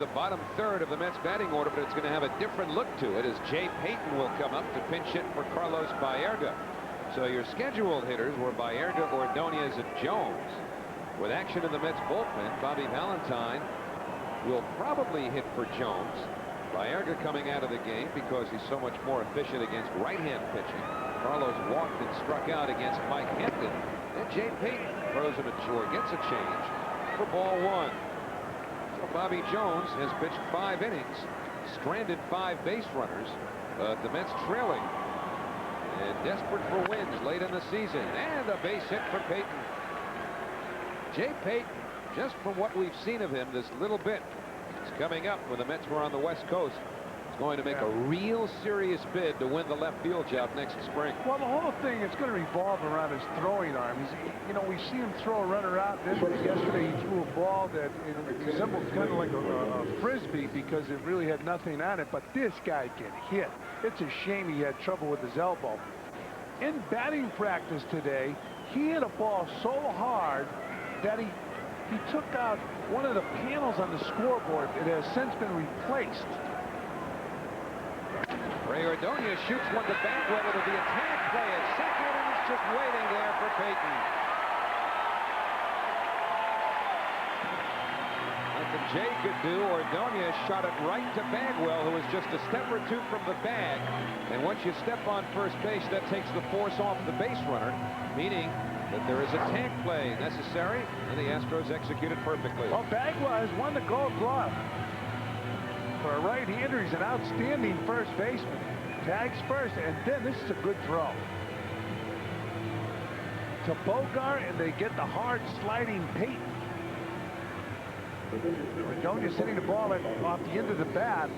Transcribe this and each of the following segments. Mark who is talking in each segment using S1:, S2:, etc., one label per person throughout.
S1: The bottom third of the Mets batting order, but it's going to have a different look to it as Jay Payton will come up to pinch hit for Carlos Baerga. So your scheduled hitters were Baerga, Ordonez, and Jones. With action in the Mets bullpen, Bobby Valentine will probably hit for Jones. Baerga coming out of the game because he's so much more efficient against right-hand pitching. Carlos walked and struck out against Mike Hampton. And Jay Payton throws him or gets a change for ball one. So Bobby Jones has pitched 5 innings, stranded 5 base runners. The Mets trailing and desperate for wins late in the season. And a base hit for Payton. Jay Payton, just from what we've seen of him this little bit, is coming up when the Mets were on the West Coast. Going to make a real serious bid to win the left field job next spring.
S2: Well, the whole thing is going to revolve around his throwing arm. You know, we've seen him throw a runner out. Yesterday he threw a ball that it resembled kind of like a frisbee because it really had nothing on it. But this guy can hit. It's a shame he had trouble with his elbow. In batting practice today, he hit a ball so hard that he took out one of the panels on the scoreboard. It has since been replaced.
S1: Ray Ordonez shoots one to Bagwell. It'll be a tag play at second, and he's just waiting there for Payton. Nothing Jay could do. Ordonez shot it right to Bagwell, who was just a step or two from the bag. And once you step on first base, that takes the force off the base runner, meaning that there is a tag play necessary, and the Astros executed perfectly.
S2: Well, Bagwell has won the Gold Glove. For a right-hander, he's an outstanding first baseman. Tags first, and then this is a good throw to Bogart, and they get the hard sliding Payton. Ordonez hitting the ball off the end of the bat.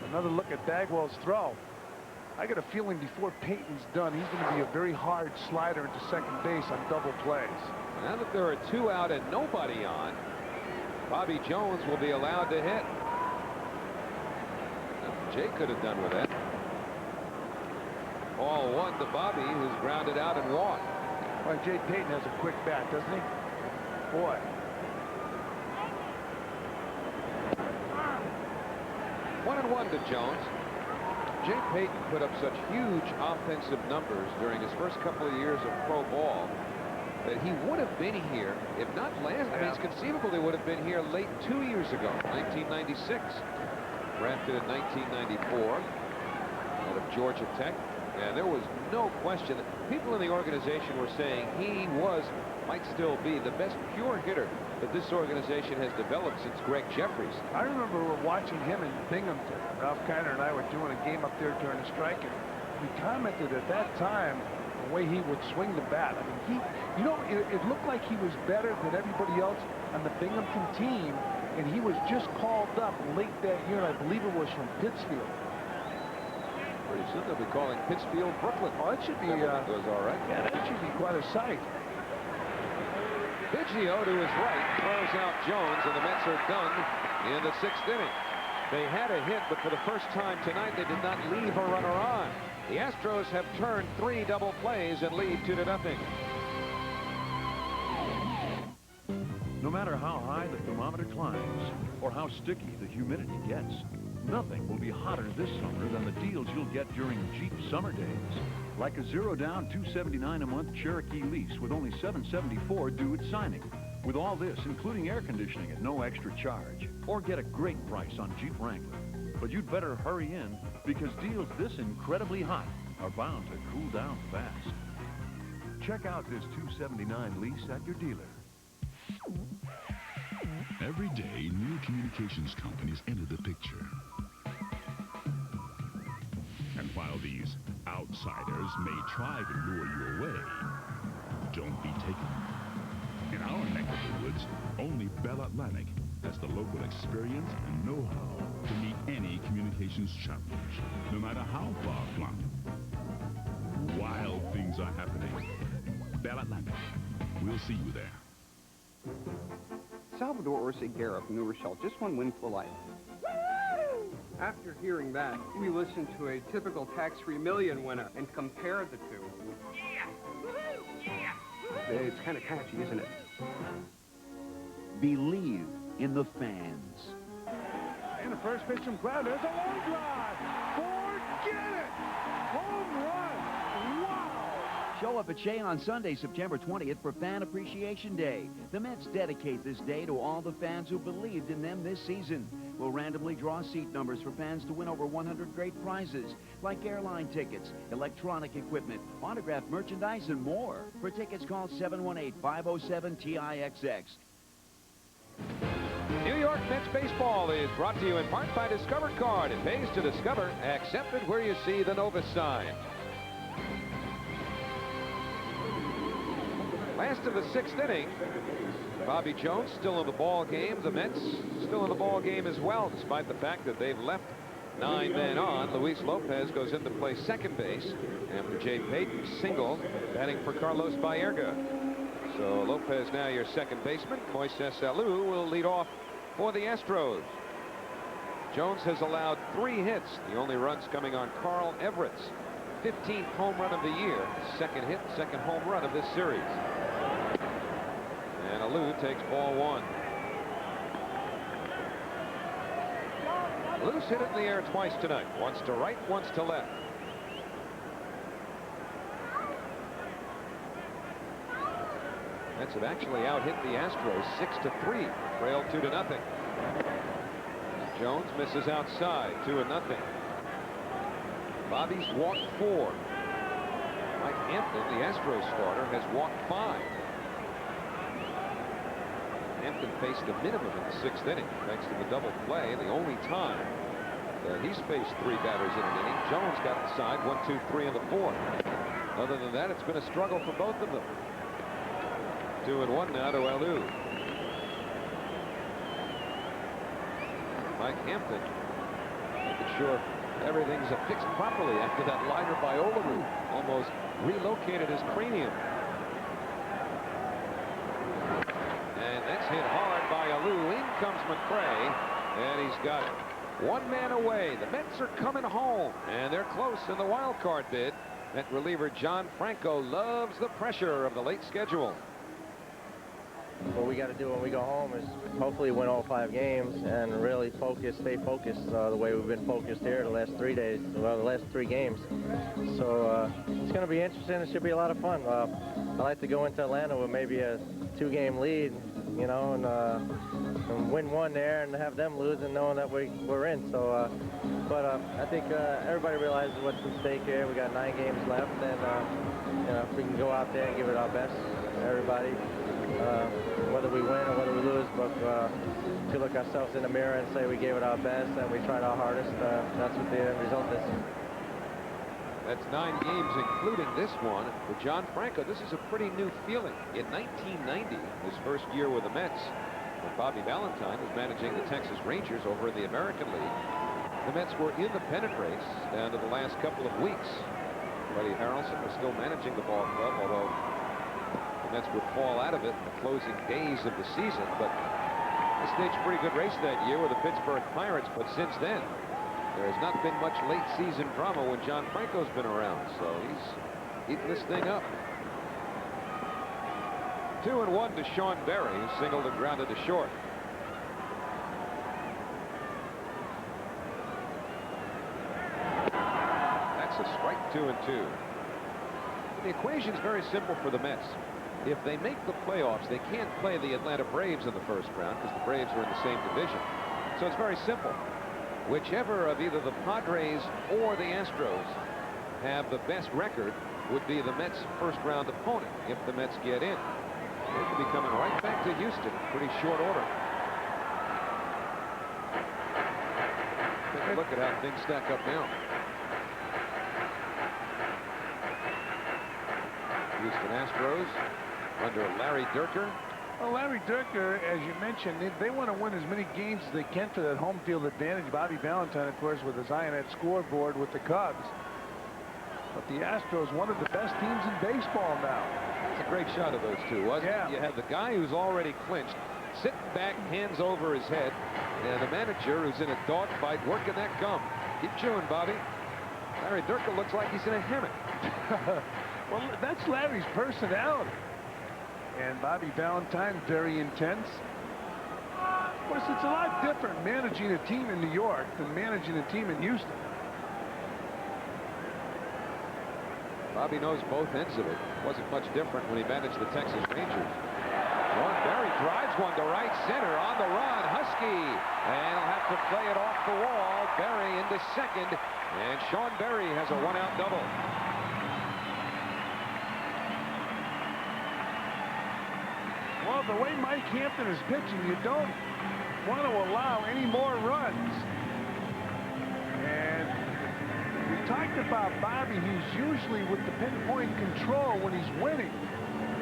S2: Another look at Bagwell's throw. I got a feeling before Payton's done, he's going to be a very hard slider into second base on double plays.
S1: Now that there are 2 out and nobody on, Bobby Jones will be allowed to hit. Jay could have done with that. Ball 1 to Bobby, who's grounded out and walked.
S2: Well, Jay Payton has a quick bat, doesn't he? Boy.
S1: One and one to Jones. Jay Payton put up such huge offensive numbers during his first couple of years of pro ball that he would have been here, if not last. I mean, it's conceivable he would have been here late 2 years ago, 1996. Drafted in 1994 out of Georgia Tech, and there was no question that people in the organization were saying he might still be the best pure hitter that this organization has developed since Greg Jeffries.
S2: I remember watching him in Binghamton. Ralph Kiner and I were doing a game up there during the strike, and we commented at that time the way he would swing the bat. I mean, it looked like he was better than everybody else on the Binghamton team. And he was just called up late that year, and I believe it was from Pittsfield.
S1: Pretty soon they'll be calling Pittsfield Brooklyn.
S2: Oh, it should be
S1: goes all right.
S2: Yeah, that should be quite a sight.
S1: Biggio to his right throws out Jones, and the Mets are done in the 6th inning. They had a hit, but for the first time tonight, they did not leave a runner on. The Astros have turned 3 double plays and lead 2-0.
S3: No matter how high the thermometer climbs or how sticky the humidity gets, nothing will be hotter this summer than the deals you'll get during Jeep summer days. Like a 0-down $279 a month Cherokee lease with only $774 due at signing. With all this, including air conditioning at no extra charge. Or get a great price on Jeep Wrangler. But you'd better hurry in because deals this incredibly hot are bound to cool down fast. Check out this $279 lease at your dealer.
S4: Every day, new communications companies enter the picture. And while these outsiders may try to lure you away, don't be taken. In our neck of the woods, only Bell Atlantic has the local experience and know-how to meet any communications challenge, no matter how far-flung. Wild things are happening. Bell Atlantic. We'll see you there.
S5: Salvador Orsigera from New Rochelle just won Win for Life. After hearing that, we listened to a typical tax-free million winner and compared the two. It's kind of catchy, isn't it?
S6: Believe in the fans.
S2: first pitch from Cloud. There's a long drive. Forget it. Home run. Wow.
S6: Show up at Shea on Sunday, September 20th for Fan Appreciation Day. The Mets dedicate this day to all the fans who believed in them this season. We'll randomly draw seat numbers for fans to win over 100 great prizes, like airline tickets, electronic equipment, autographed merchandise, and more. For tickets, call 718-507-TIXX.
S1: New York Mets baseball is brought to you in part by Discover Card. It pays to discover. Accepted where you see the Nova sign. Last of the 6th inning. Bobby Jones still in the ball game. The Mets still in the ball game as well, despite the fact that they've left 9 men on. Luis Lopez goes in to play second base after Jay Payton single, batting for Carlos Baerga. So Lopez now your second baseman. Moises Alou will lead off for the Astros. Jones has allowed 3 hits. The only runs coming on Carl Everett's 15th home run of the year. Second hit, second home run of this series. And Alou takes ball 1. Alou's hit it in the air twice tonight. Once to right, once to left. Mets have actually out-hit the Astros 6-3. Trail 2-0. Jones misses outside, 2-0. Bobby's walked 4. Mike Hampton, the Astros starter, has walked 5. Hampton faced a minimum in the 6th inning thanks to the double play. The only time that he's faced 3 batters in an inning. Jones got the side 1, 2, 3 in the 4th. Other than that, it's been a struggle for both of them. 2-1 now to Alou. Mike Hampton making sure everything's fixed properly after that liner by Olerud. Almost relocated his cranium. And that's hit hard by Alou. In comes McCray, and he's got 1 man away. The Mets are coming home, and they're close in the wild card bid. Met reliever John Franco loves the pressure of the late schedule.
S7: What we got to do when we go home is hopefully win all 5 games and really focus, stay focused the way we've been focused here the last 3 days, well, the last 3 games. So it's going to be interesting. It should be a lot of fun. I like to go into Atlanta with maybe a 2-game lead, you know, and win 1 there and have them lose and knowing that we're in. So, but I think everybody realizes what's at stake here. We got 9 games left, and you know, if we can go out there and give it our best, everybody. Whether we win or whether we lose, but to look ourselves in the mirror and say we gave it our best and we tried our hardest, that's what the end result is.
S1: That's 9 games, including this one. For John Franco, this is a pretty new feeling. In 1990, his first year with the Mets, when Bobby Valentine was managing the Texas Rangers over in the American League, the Mets were in the pennant race down to the last couple of weeks. Buddy Harrelson was still managing the ball club, although the Mets would fall out of it in the closing days of the season. But they staged a pretty good race that year with the Pittsburgh Pirates. But since then, there has not been much late season drama when John Franco's been around. So he's eating this thing up. 2-1 to Sean Berry, who singled and grounded to short. That's a strike. 2-2. The equation's very simple for the Mets. If they make the playoffs, they can't play the Atlanta Braves in the first round because the Braves are in the same division. So it's very simple. Whichever of either the Padres or the Astros have the best record would be the Mets' first-round opponent if the Mets get in. They could be coming right back to Houston in pretty short order. Take a look at how things stack up now. Houston Astros under Larry Dierker.
S2: Well, Larry Dierker, as you mentioned, they want to win as many games as they can for that home field advantage. Bobby Valentine, of course, with his eye on that scoreboard with the Cubs. But the Astros, one of the best teams in baseball now.
S1: It's a great shot of those two, wasn't
S2: it?
S1: You had the guy who's already clinched, sitting back, hands over his head, and the manager who's in a dogfight working that gum. Keep chewing, Bobby. Larry Dierker looks like he's in a hammock.
S2: Well, that's Larry's personality. And Bobby Valentine, very intense. Of course, it's a lot different managing a team in New York than managing a team in Houston.
S1: Bobby knows both ends of it. Wasn't much different when he managed the Texas Rangers. Sean Berry drives one to right center on the run. Husky, and he'll have to play it off the wall. Berry into second, and Sean Berry has a one-out double.
S2: Well, the way Mike Hampton is pitching, you don't want to allow any more runs. And we talked about Bobby. He's usually with the pinpoint control when he's winning,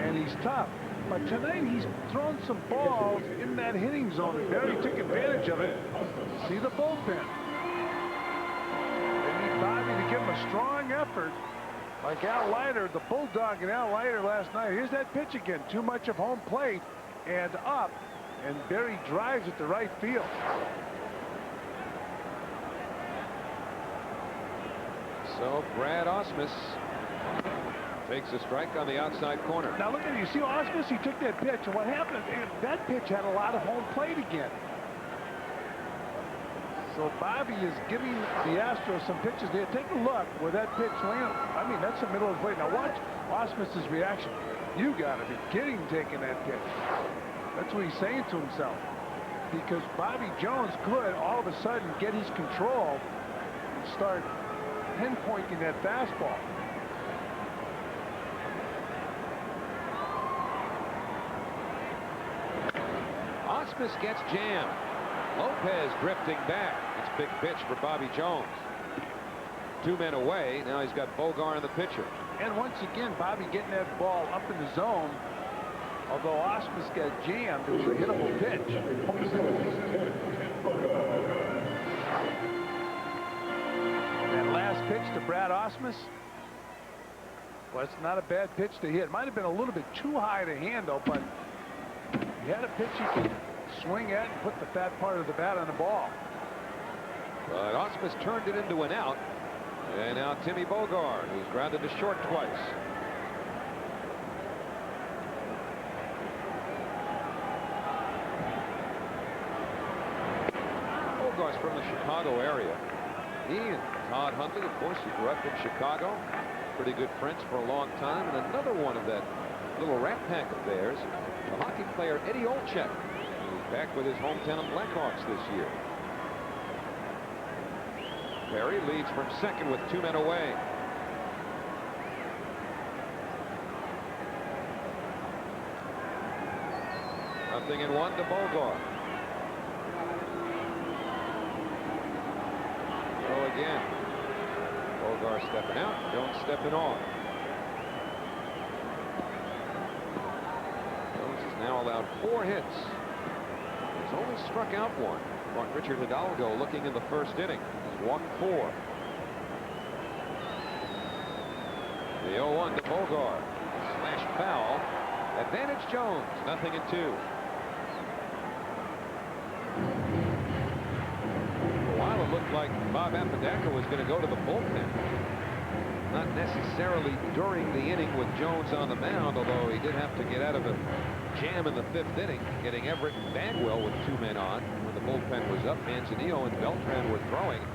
S2: and he's tough. But tonight he's thrown some balls in that hitting zone, and Berry took advantage of it. See the bullpen. They need Bobby to give him a strong effort. Like Al Leiter, the Bulldog and Al Leiter last night. Here's that pitch again. Too much of home plate and up. And Berry drives it to right field.
S1: So Brad Ausmus takes a strike on the outside corner.
S2: Now look at it. You see Ausmus? He took that pitch. And what happened? That pitch had a lot of home plate again. So Bobby is giving the Astros some pitches there. Take a look where that pitch landed. I mean, that's the middle of the plate. Now watch Ausmus's reaction. You got to be kidding taking that pitch. That's what he's saying to himself. Because Bobby Jones could all of a sudden get his control and start pinpointing that fastball.
S1: Ausmus gets jammed. Lopez drifting back. It's a big pitch for Bobby Jones. 2 men away. Now he's got Bogar in the pitcher.
S2: And once again, Bobby getting that ball up in the zone. Although Ausmus got jammed, it was a hittable pitch. That last pitch to Brad Ausmus. Well, it's not a bad pitch to hit. Might have been a little bit too high to handle, but he had a pitch he could swing at and put the fat part of the bat on the ball.
S1: But Ausmus turned it into an out. And now Timmy Bogart, who's grounded to short twice. Bogart's from the Chicago area. He and Todd Hundley, of course, he grew up in Chicago. Pretty good friends for a long time. And another one of that little rat pack of theirs, the hockey player Eddie Olczyk, who's back with his hometown Blackhawks this year. Berry leads from second with 2 men away. Nothing in 1 to Bogart. So again, Bogart stepping out, Jones stepping on. Jones has now allowed 4 hits. He's only struck out 1. Caught Richard Hidalgo looking in the first inning. He's walked 4. The 0-1 to Bogart. Slash foul. Advantage Jones. Nothing in 2. For a while it looked like Bob Apodaca was going to go to the bullpen. Not necessarily during the inning with Jones on the mound, although he did have to get out of a jam in the 5th inning, getting Everett and Bagwell with 2 men on when the bullpen was up. Manzanillo and Beltran were throwing,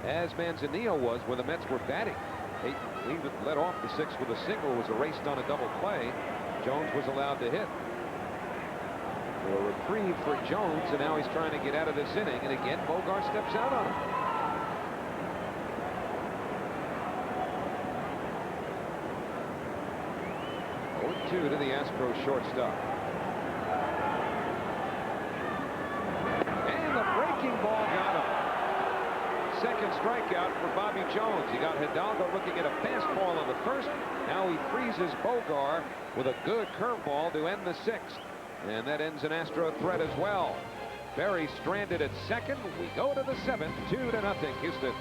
S1: as Manzanillo was when the Mets were batting. He led off the 6th with a single, was erased on a double play. Jones was allowed to hit. So a reprieve for Jones, and now he's trying to get out of this inning, and again Bogart steps out on him. 0-2 to the Astros shortstop. And the breaking ball got him. Second strikeout for Bobby Jones. He got Hidalgo looking at a fastball on the 1st. Now he freezes Bogart with a good curveball to end the 6th. And that ends an Astro threat as well. Berry stranded at second. We go to the 7th, 2-0 Houston.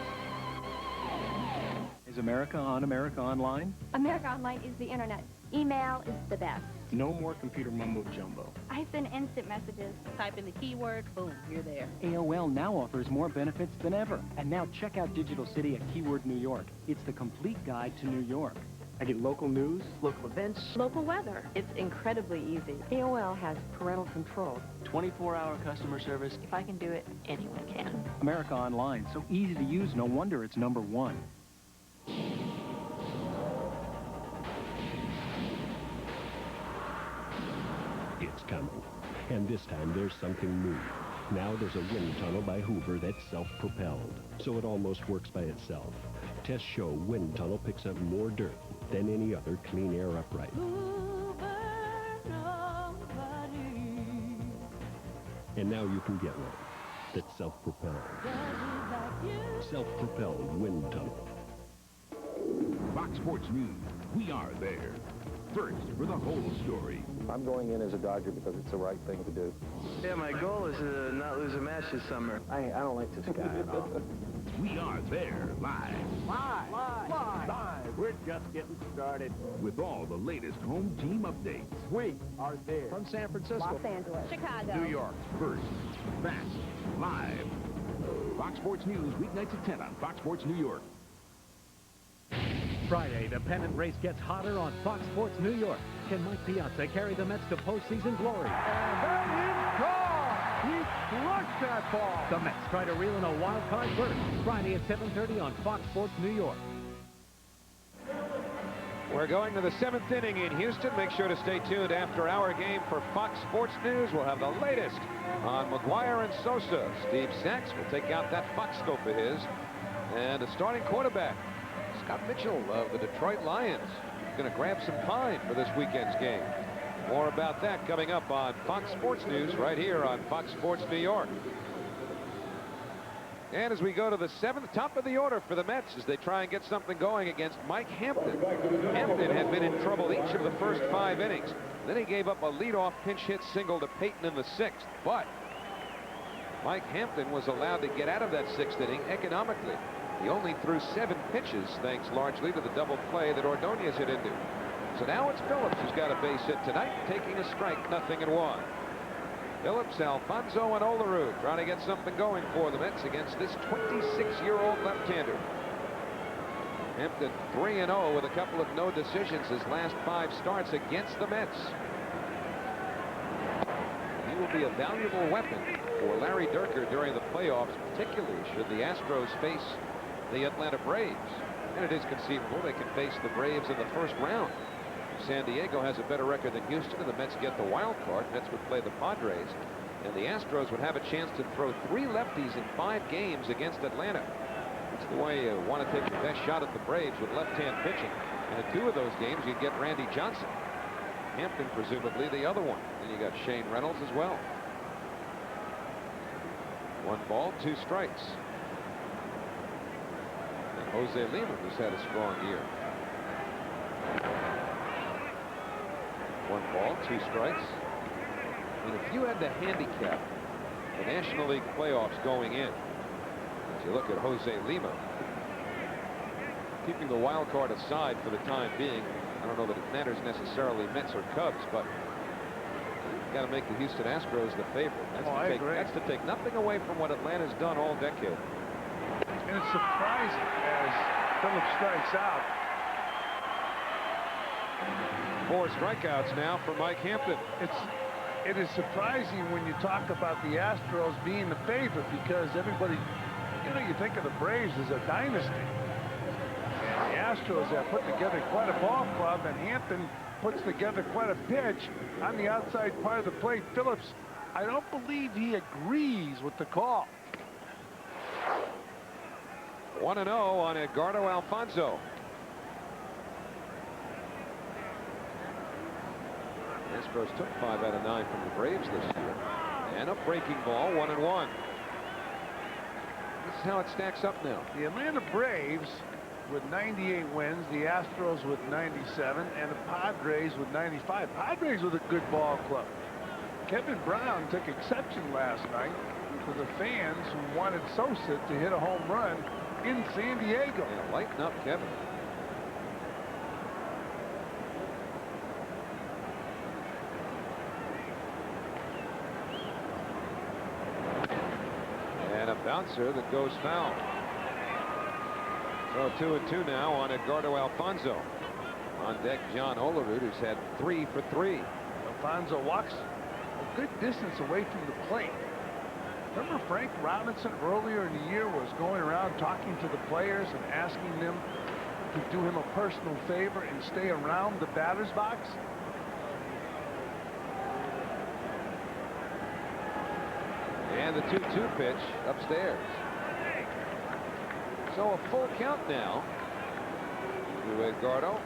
S8: Is America Online?
S9: America Online is the internet. Email is the best.
S8: No more computer mumbo-jumbo.
S9: I send instant messages.
S10: Type in the keyword, boom, you're there.
S8: AOL now offers more benefits than ever. And now check out Digital City at Keyword New York. It's the complete guide to New York. I get local news,
S10: Local events.
S11: Local weather. It's incredibly easy. AOL has parental control.
S8: 24-hour customer service.
S11: If I can do it, anyone can.
S8: America Online, so easy to use, no wonder it's #1.
S12: It's coming. And this time there's something new. Now there's a wind tunnel by Hoover that's self-propelled, so it almost works by itself. Tests show wind tunnel picks up more dirt than any other clean air upright. And now you can get one that's self-propelled. Self-propelled wind tunnel.
S4: Fox Sports News, we are there. First for the whole story.
S13: I'm going in as a Dodger because it's the right thing to do.
S14: Yeah, my goal is to not lose a match this summer.
S13: I don't like this guy at all.
S4: We are there live.
S13: Live. We're just getting started.
S4: With all the latest home team updates.
S13: We are there.
S6: From San Francisco,
S9: Los Angeles, Chicago,
S4: New York. First, fast, live. Fox Sports News, weeknights at 10 on Fox Sports New York.
S15: Friday, the pennant race gets hotter on Fox Sports New York. Can Mike Piazza carry the Mets to postseason glory?
S2: And that is gone. He crushed that ball.
S15: The Mets try to reel in a wild card berth. Friday at 7:30 on Fox Sports New York.
S1: We're going to the 7th inning in Houston. Make sure to stay tuned after our game for Fox Sports News. We'll have the latest on McGuire and Sosa. Steve Sachs will take out that Fox scope of his. And the starting quarterback, Scott Mitchell of the Detroit Lions, going to grab some pine for this weekend's game. More about that coming up on Fox Sports News right here on Fox Sports New York. And as we go to the 7th, top of the order for the Mets as they try and get something going against Mike Hampton. Hampton had been in trouble each of the first 5 innings. Then he gave up a leadoff pinch hit single to Payton in the 6th. But Mike Hampton was allowed to get out of that 6th inning economically. He only threw 7 pitches, thanks largely to the double play that Ordonez hit into. So now it's Phillips who's got a base hit tonight, taking a strike, 0-1. Phillips, Alfonso, and Olerud trying to get something going for the Mets against this 26-year-old left-hander. Hampton 3-0 with a couple of no decisions his last 5 starts against the Mets. He will be a valuable weapon for Larry Dierker during the playoffs, particularly should the Astros face the Atlanta Braves. And it is conceivable they can face the Braves in the first round. San Diego has a better record than Houston, and the Mets get the wild card. Mets would play the Padres, and the Astros would have a chance to throw 3 lefties in 5 games against Atlanta. It's the way you want to take your best shot at the Braves with left-hand pitching. And in 2 of those games, you'd get Randy Johnson. Hampton, presumably, the other one. Then you got Shane Reynolds as well. 1 ball, 2 strikes. And Jose Lima, who's had a strong year. 1 ball, 2 strikes. And if you had to handicap the National League playoffs going in, as you look at Jose Lima, keeping the wild card aside for the time being, I don't know that it matters necessarily Mets or Cubs, but you've got to make the Houston Astros the favorite. That's to take nothing away from what Atlanta's done all decade.
S2: And it's surprising as Phillips strikes out.
S1: 4 strikeouts now for Mike Hampton.
S2: It is surprising when you talk about the Astros being the favorite, because everybody, you think of the Braves as a dynasty. And the Astros have put together quite a ball club, and Hampton puts together quite a pitch on the outside part of the plate. Phillips, I don't believe he agrees with the call.
S1: 1-0 on Edgardo Alfonso. Astros took 5 out of 9 from the Braves this year. And a breaking ball, 1-1. This is how it stacks up now.
S2: The Atlanta Braves with 98 wins, the Astros with 97, and the Padres with 95. Padres with a good ball club. Kevin Brown took exception last night to the fans who wanted Sosa to hit a home run in San Diego.
S1: Yeah, lighten up, Kevin. And a bouncer that goes foul. So 2-2 now on Edgardo Alfonso. On deck, John Olerud, who's had 3 for 3.
S2: Alfonso walks a good distance away from the plate. Remember Frank Robinson earlier in the year was going around talking to the players and asking them to do him a personal favor and stay around the batter's box?
S1: And the 2-2 pitch upstairs. So a full count now to Edgardo.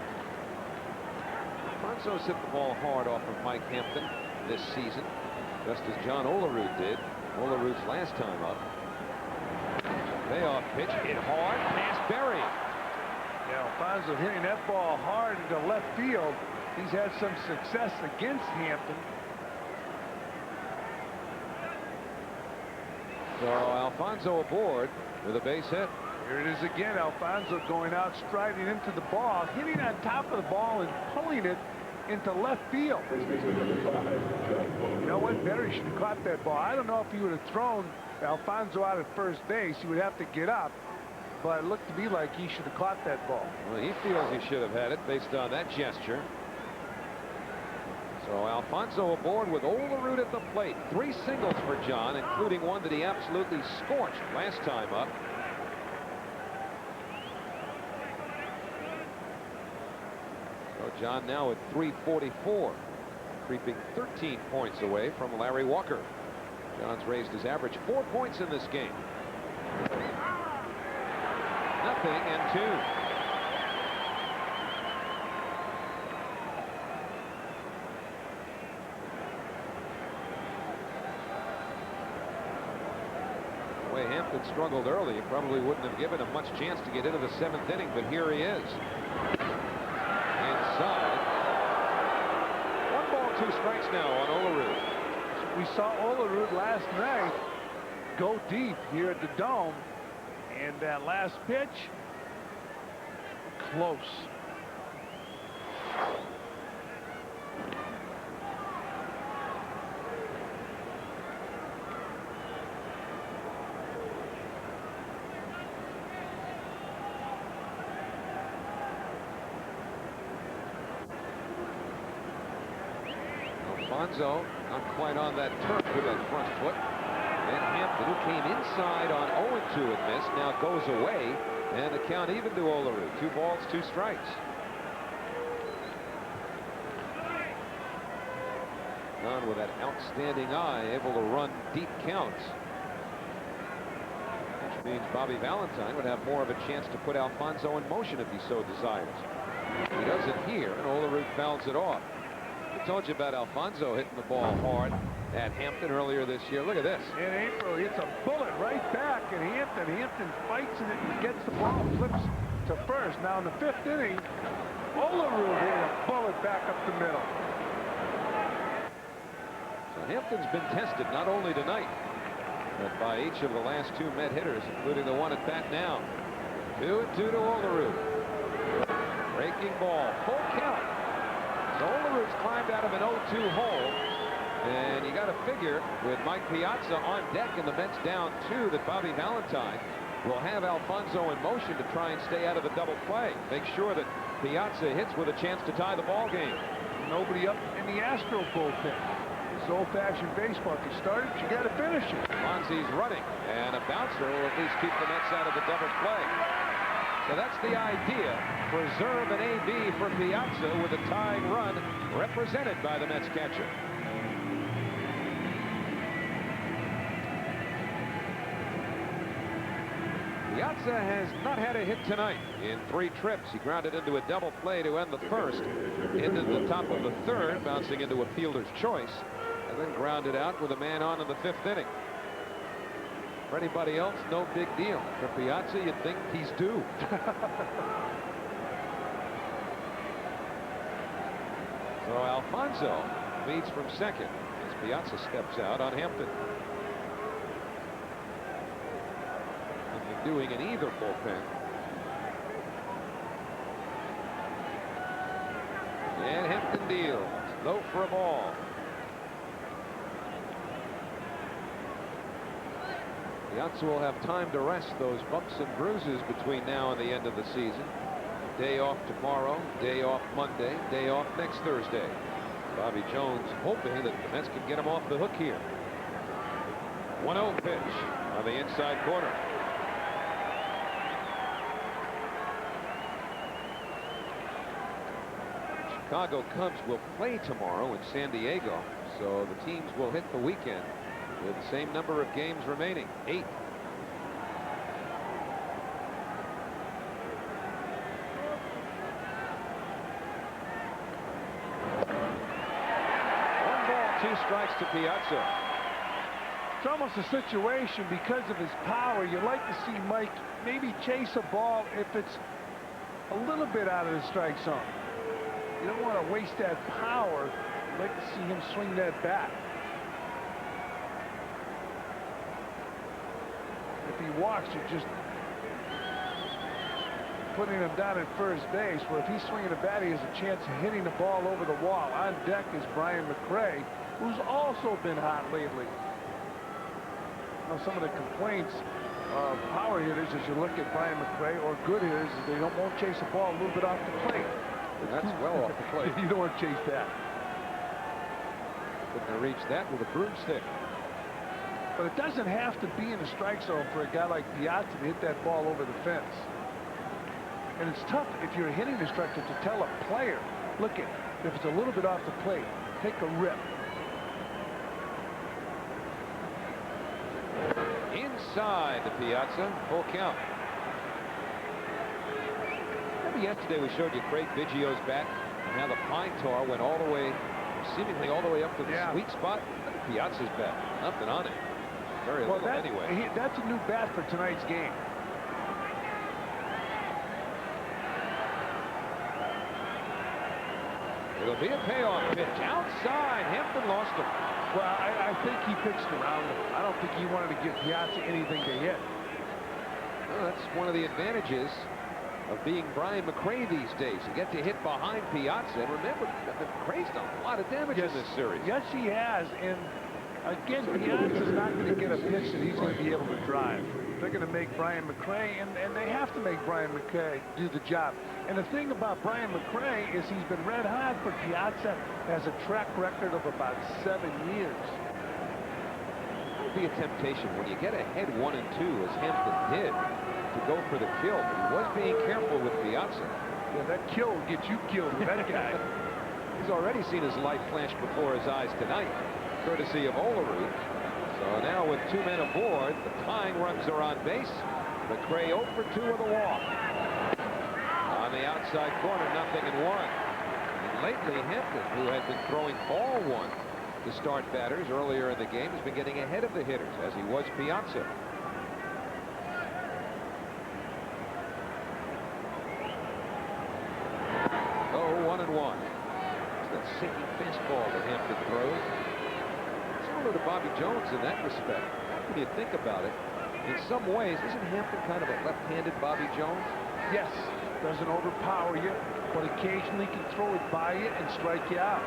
S1: Alfonso's hit the ball hard off of Mike Hampton this season, just as John Olerud did. Olerud's last time up. Payoff pitch, hit hard, pass buried.
S2: Yeah, Alfonso hitting that ball hard into left field. He's had some success against Hampton.
S1: So Alfonso aboard with a base hit.
S2: Here it is again. Alfonso going out, striding into the ball, hitting on top of the ball and pulling it into left field. You know what? Berry should have caught that ball. I don't know if he would have thrown Alfonso out at first base. He would have to get up, but it looked to me like he should have caught that ball.
S1: Well, he feels he should have had it based on that gesture. So Alfonso aboard with Olerud at the plate. 3 singles for John, including one that he absolutely scorched last time up. So John now at 344, creeping 13 points away from Larry Walker. John's raised his average 4 points in this game. 0-2. The way Hampton struggled early, it probably wouldn't have given him much chance to get into the 7th inning, but here he is. Inside. 1 ball, 2 strikes now on Olerud.
S2: We saw Olerud last night go deep here at the Dome, and that last pitch, close.
S1: Alfonso not quite on that turf with that front foot. And Hampton, who came inside on 0-2 and missed, now goes away, and the count even to Olerud. 2 balls, 2 strikes. John with that outstanding eye, able to run deep counts, which means Bobby Valentine would have more of a chance to put Alfonso in motion if he so desires. He doesn't here, and Olerud fouls it off. I told you about Alfonso hitting the ball hard at Hampton earlier this year. Look at this.
S2: In April, it's a bullet right back at Hampton. Hampton fights it and gets the ball, flips to first. Now in the 5th inning, Olerud hit a bullet back up the middle.
S1: So Hampton's been tested not only tonight, but by each of the last 2 Met hitters, including the one at bat now. 2-2 to Olerud. Breaking ball, full count. So Olerud's climbed out of an 0-2 hole, and you got to figure with Mike Piazza on deck and the Mets down 2 that Bobby Valentine will have Alfonso in motion to try and stay out of the double play. Make sure that Piazza hits with a chance to tie the ball game.
S2: Nobody up in the Astro bullpen. It's old-fashioned baseball. If you start it, you got to finish it.
S1: Monzi's running, and a bouncer will at least keep the Mets out of the double play. So that's the idea. Preserve an AB for Piazza with a tying run represented by the Mets catcher. Piazza has not had a hit tonight in 3 trips. He grounded into a double play to end the 1st, into the top of the 3rd, bouncing into a fielder's choice, and then grounded out with a man on in the 5th inning. For anybody else, no big deal. For Piazza, you'd think he's due. So Alfonso leads from second as Piazza steps out on Hampton. Nothing doing in either bullpen. And Hampton deals. Low for a ball. Piazza will have time to rest those bumps and bruises between now and the end of the season. Day off tomorrow, day off Monday, day off next Thursday. Bobby Jones hoping that the Mets can get him off the hook here. 1-0 pitch on the inside corner. Chicago Cubs will play tomorrow in San Diego, so the teams will hit the weekend with the same number of games remaining, 8. One ball, 2 strikes to Piazza.
S2: It's almost a situation because of his power. You like to see Mike maybe chase a ball if it's a little bit out of the strike zone. You don't want to waste that power. You'd like to see him swing that bat. If he walks, you're just putting him down at first base, where if he's swinging a bat, he has a chance of hitting the ball over the wall. On deck is Brian McRae, who's also been hot lately. Now, some of the complaints of power hitters, as you look at Brian McRae, or good hitters, is they won't chase the ball a little bit off the plate.
S1: That's well off the plate.
S2: You don't want to chase that.
S1: Couldn't reach that with a broomstick.
S2: But it doesn't have to be in the strike zone for a guy like Piazza to hit that ball over the fence. And it's tough if you're a hitting instructor to tell a player, look at, if it's a little bit off the plate, take a rip.
S1: Inside the Piazza, full count. Remember yesterday we showed you Craig Biggio's bat and how the pine tar went all the way, seemingly all the way up to the sweet spot. Look at Piazza's bat, nothing on it. Very little anyway.
S2: That's a new bat for tonight's game.
S1: It'll be a payoff pitch outside. Hampton lost him.
S2: Well, I think he pitched around him. I don't think he wanted to give Piazza anything to hit.
S1: Well, that's one of the advantages of being Brian McRae these days. You get to hit behind Piazza. And remember, McRae's done a lot of damage in this series.
S2: Yes, he has. And again, Piazza's not going to get a pitch that he's going to be able to drive. They're going to make Brian McRae, and they have to make Brian McRae do the job. And the thing about Brian McRae is he's been red hot, but Piazza has a track record of about 7 years.
S1: It would be a temptation when you get ahead 1 and 2, as Hampton did, to go for the kill. But he was being careful with Piazza.
S2: Yeah, that kill will get you killed with that guy.
S1: He's already seen his life flash before his eyes tonight, courtesy of Olerud. So now with 2 men aboard, the tying runs are on base. McRae 0 for 2 with a walk. On the outside corner, 0-1. And lately, Hampton, who had been throwing ball 1 to start batters earlier in the game, has been getting ahead of the hitters, as he was Piazza. Oh, 1-1. It's that sinking fastball that Hampton throws. Similar to Bobby Jones in that respect. When you think about it, in some ways, isn't Hampton kind of a left-handed Bobby Jones?
S2: Yes, doesn't overpower you, but occasionally can throw it by you and strike you out.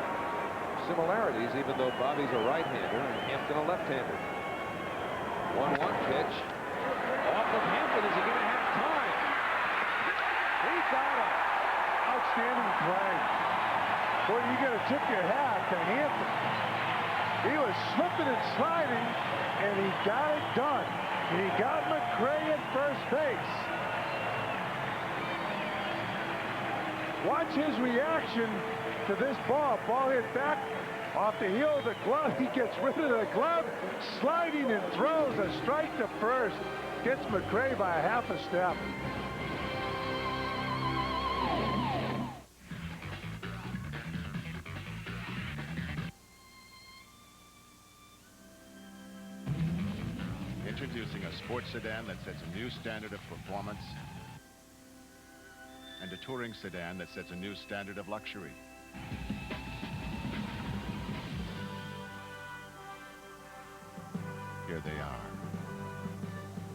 S1: Similarities, even though Bobby's a right-hander and Hampton a left-hander. 1-1 pitch. Off of Hampton. Is he going to have time? He got him.
S2: Outstanding play. Boy, you got to tip your hat to Hampton. He was slipping and sliding, and he got it done. And he got McRae at first base. Watch his reaction to this ball. Ball hit back off the heel of the glove. He gets rid of the glove, sliding and throws a strike to first. Gets McRae by a half a step.
S16: Introducing a sports sedan that sets a new standard of performance and a touring sedan that sets a new standard of luxury. Here they are.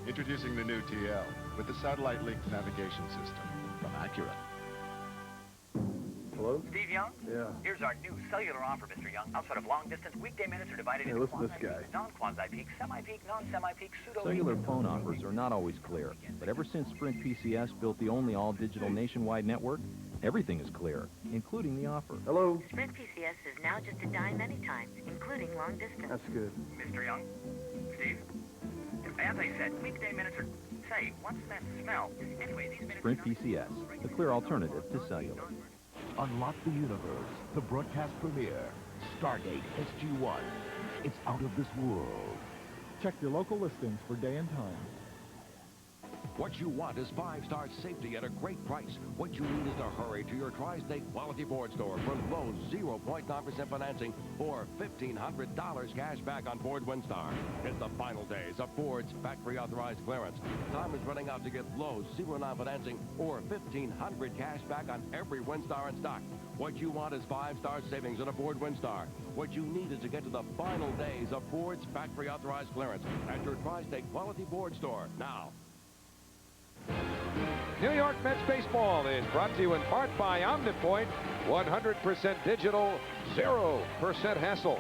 S16: Introducing the new TL with the satellite-linked navigation system from Acura.
S17: Hello?
S18: Steve Young?
S17: Yeah.
S18: Here's our new cellular offer, Mr. Young. Outside of long distance, weekday minutes are divided
S17: Hey,
S18: into
S17: listen to this guy.
S18: non-quasi-peak, semi-peak, non-semi-peak, pseudo...
S19: Cellular phone offers are not always clear, but ever since Sprint PCS built the only all-digital nationwide network, everything is clear, including the offer.
S17: Hello?
S20: Sprint PCS is now just a dime many times, including long distance.
S17: That's good.
S18: Mr. Young? Steve? As I said, weekday minutes are... Say, what's that smell? Anyway, these minutes...
S19: Sprint PCS, the clear alternative to cellular.
S21: Unlock the universe, the broadcast premiere, Stargate SG-1. It's out of this world.
S22: Check your local listings for day and time.
S23: What you want is 5-star safety at a great price. What you need is to hurry to your Tri-State Quality Ford store for low 0.9% financing or $1,500 cash back on Ford Windstar. It's the final days of Ford's factory authorized clearance. Time is running out to get low 0.9 financing or $1,500 cash back on every Windstar in stock. What you want is 5-star savings on a Ford Windstar. What you need is to get to the final days of Ford's factory authorized clearance at your Tri-State Quality Ford store now.
S1: New York Mets baseball is brought to you in part by Omnipoint. 100% digital, 0% hassle.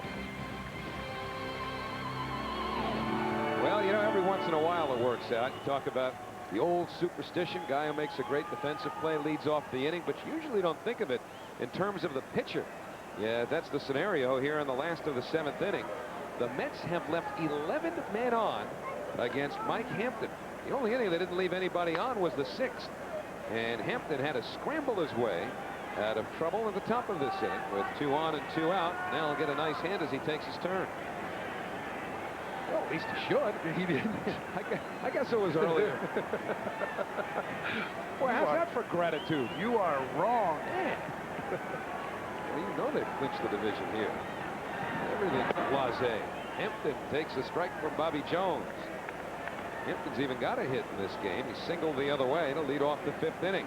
S1: Well, you know, every once in a while it works out. You talk about the old superstition, guy who makes a great defensive play leads off the inning, but you usually don't think of it in terms of the pitcher. Yeah, that's the scenario here in the last of the 7th inning. The Mets have left 11 men on against Mike Hampton. The only inning they didn't leave anybody on was the 6th. And Hampton had to scramble his way out of trouble at the top of this inning with 2 on and 2 out. Now he'll get a nice hand as he takes his turn. Well, at least he should. He didn't. I guess it was earlier. Well, how's that for gratitude?
S2: You are wrong.
S1: Well, you know they've clinched the division here. Everything's blasé. Hampton takes a strike from Bobby Jones. Hampton's even got a hit in this game. He singled the other way to lead off the 5th inning.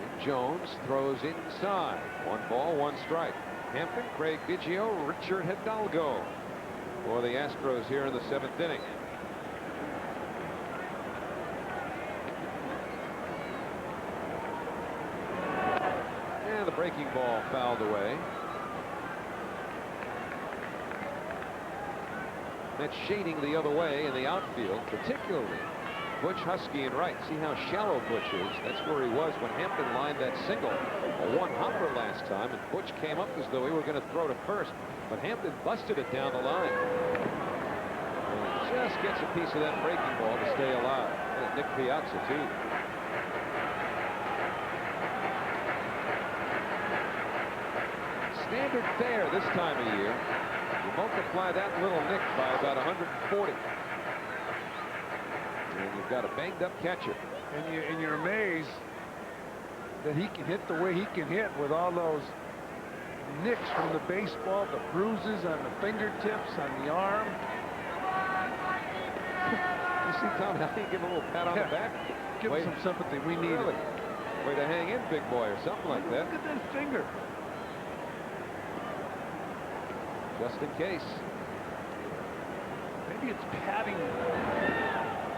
S1: And Jones throws inside. 1 ball, 1 strike. Hampton, Craig Biggio, Richard Hidalgo for the Astros here in the 7th inning. And the breaking ball fouled away. That's shading the other way in the outfield, particularly Butch, Husky, and Wright. See how shallow Butch is. That's where he was when Hampton lined that single. A 1-hopper last time, and Butch came up as though he were going to throw to first, but Hampton busted it down the line. And he just gets a piece of that breaking ball to stay alive. And Nick Piazza, too. Standard fare this time of year. You multiply that little nick by about 140. And you've got a banged-up catcher.
S2: And you're amazed that he can hit the way he can hit with all those nicks from the baseball, the bruises on the fingertips, on the arm.
S1: You see Tom Haley give a little pat on the back?
S2: Give him some sympathy. We need it.
S1: Way to hang in, big boy, or something like that.
S2: Look at that finger.
S1: Just in case.
S2: Maybe it's padding.